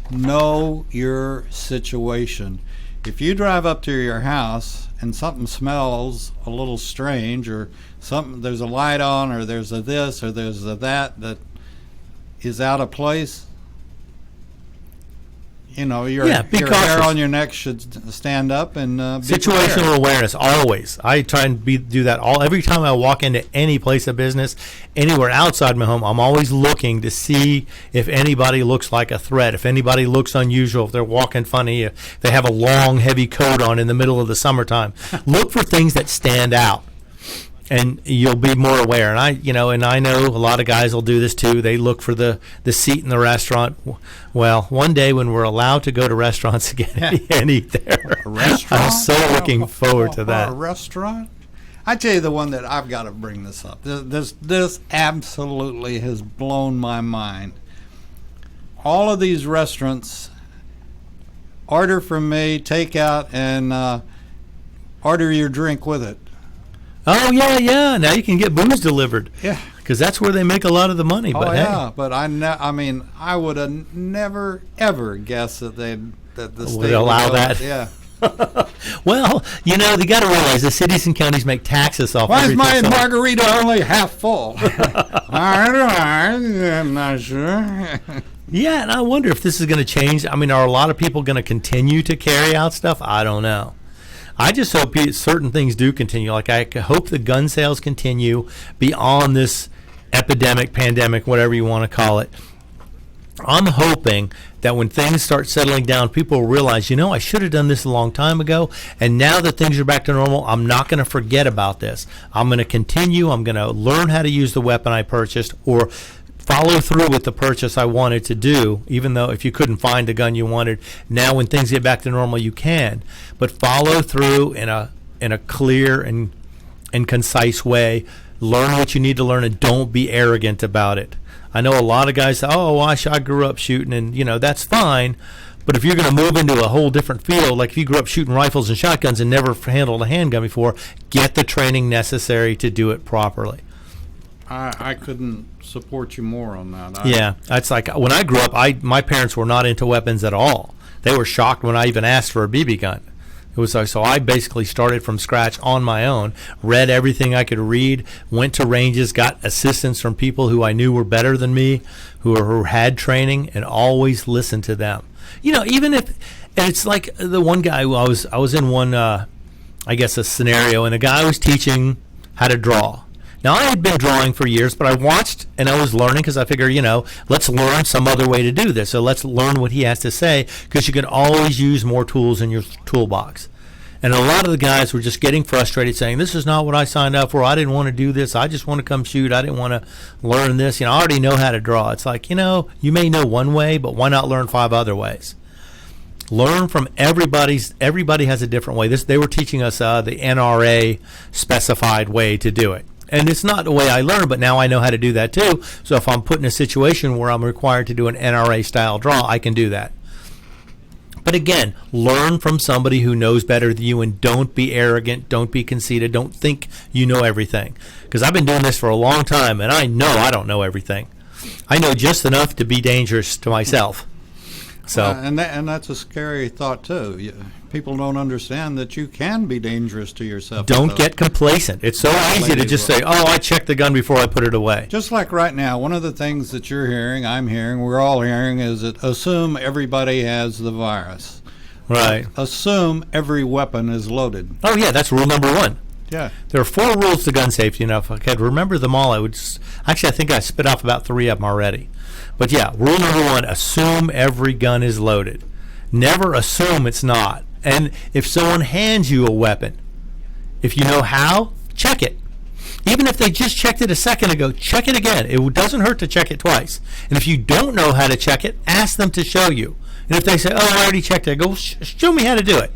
know your situation. If you drive up to your house and something smells a little strange, or there's a light on, or there's a this, or there's a that is out of place, your hair on your neck should stand up and be situational prepared. awareness always. I try and do that every time I walk into any place of business, anywhere outside my home. I'm always looking to see if anybody looks like a threat, if anybody looks unusual, if they're walking funny, if they have a long, heavy coat on in the middle of the summertime. Look for things that stand out, and you'll be more aware. And I know a lot of guys will do this too. They look for the seat in the restaurant. Well, one day when we're allowed to go to restaurants again and eat there, a restaurant? I'm so looking forward to that. A restaurant? I tell you the one that I've got to bring this up. This absolutely has blown my mind. All of these restaurants order from me, take out, and order your drink with it. Oh, yeah. Now you can get booze delivered. Yeah. Because that's where they make a lot of the money. But yeah. But I would have never, ever guessed that the state would allow that. Yeah. Well, they got to realize the cities and counties make taxes off Why is everything. my margarita only half full? I'm not sure. Yeah, and I wonder if this is going to change. Are a lot of people going to continue to carry out stuff? I don't know. I just hope certain things do continue. Like, I hope the gun sales continue beyond this epidemic, pandemic, whatever you want to call it. I'm hoping that when things start settling down, people will realize, I should have done this a long time ago, and now that things are back to normal, I'm not going to forget about this. I'm going to continue. I'm going to learn how to use the weapon I purchased, or follow through with the purchase I wanted to do, even though if you couldn't find the gun you wanted, now when things get back to normal, you can. But follow through in a clear and concise way. Learn what you need to learn, and don't be arrogant about it. I know a lot of guys say, I grew up shooting, and that's fine. But if you're going to move into a whole different field, like if you grew up shooting rifles and shotguns and never handled a handgun before, get the training necessary to do it properly. I couldn't support you more on that. Yeah, that's like when I grew up, my parents were not into weapons at all. They were shocked when I even asked for a BB gun. It was like, so I basically started from scratch on my own, read everything I could read, went to ranges, got assistance from people who I knew were better than me, who had training, and always listened to them. Even if, and it's like the one guy who I was in one, a scenario, and a guy was teaching how to draw. Now, I had been drawing for years, but I watched and I was learning because I figured, let's learn some other way to do this. So let's learn what he has to say, because you can always use more tools in your toolbox. And a lot of the guys were just getting frustrated, saying, this is not what I signed up for. I didn't want to do this. I just want to come shoot. I didn't want to learn this. I already know how to draw. It's like, you may know one way, but why not learn 5 other ways? Learn from everybody has a different way. They were teaching us the NRA specified way to do it. And it's not the way I learned, but now I know how to do that too. So if I'm put in a situation where I'm required to do an NRA style draw, I can do that. But again, learn from somebody who knows better than you, and don't be arrogant, don't be conceited, don't think you know everything. Because I've been doing this for a long time, and I know I don't know everything. I know just enough to be dangerous to myself. So and that's a scary thought too. People don't understand that you can be dangerous to yourself. Don't get complacent. It's so easy to just say, I checked the gun before I put it away. Just like right now, one of the things that you're hearing, I'm hearing, we're all hearing, is that assume everybody has the virus. Right. Assume every weapon is loaded. Oh, yeah, that's rule number 1. Yeah. There are 4 rules to gun safety. If I could remember them all, I would actually, I think I spit off about 3 of them already. But yeah, rule number 1, assume every gun is loaded. Never assume it's not. And if someone hands you a weapon, if you know how, check it. Even if they just checked it a second ago, check it again. It doesn't hurt to check it twice. And if you don't know how to check it, ask them to show you. And if they say, I already checked it, I go, show me how to do it.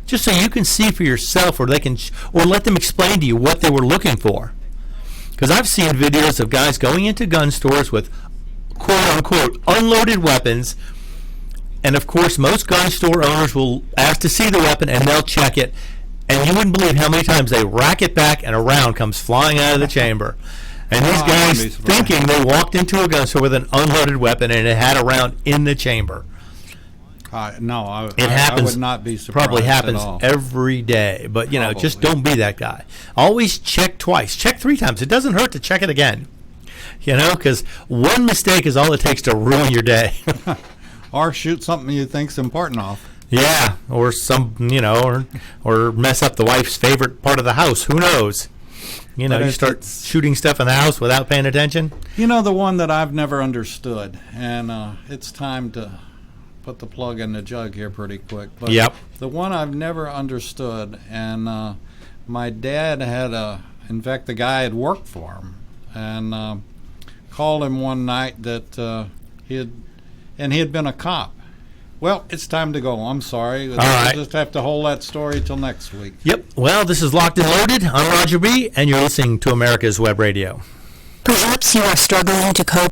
Just so you can see for yourself, or they can, or let them explain to you what they were looking for. Because I've seen videos of guys going into gun stores with quote-unquote unloaded weapons, and of course most gun store owners will ask to see the weapon, and they'll check it, and you wouldn't believe how many times they rack it back and a round comes flying out of the chamber. And these guys thinking they walked into a gun store with an unloaded weapon and it had a round in the chamber. No, it happens. I would not be surprised. Probably happens at all. every day. But, just don't be that guy. Always check twice. Check 3 times. It doesn't hurt to check it again. Because one mistake is all it takes to ruin your day. Or shoot something you think's important off. Yeah, or or mess up the wife's favorite part of the house. Who knows? You start shooting stuff in the house without paying attention. The one that I've never understood, and it's time to put the plug in the jug here pretty quick. But yep. The one I've never understood, and my dad in fact, the guy had worked for him, and called him one night that he had been a cop. Well, it's time to go. I'm sorry. All right. We'll just have to hold that story till next week. Yep. Well, this is Locked and Loaded. I'm Roger B., and you're listening to America's Web Radio. Perhaps you are struggling to cope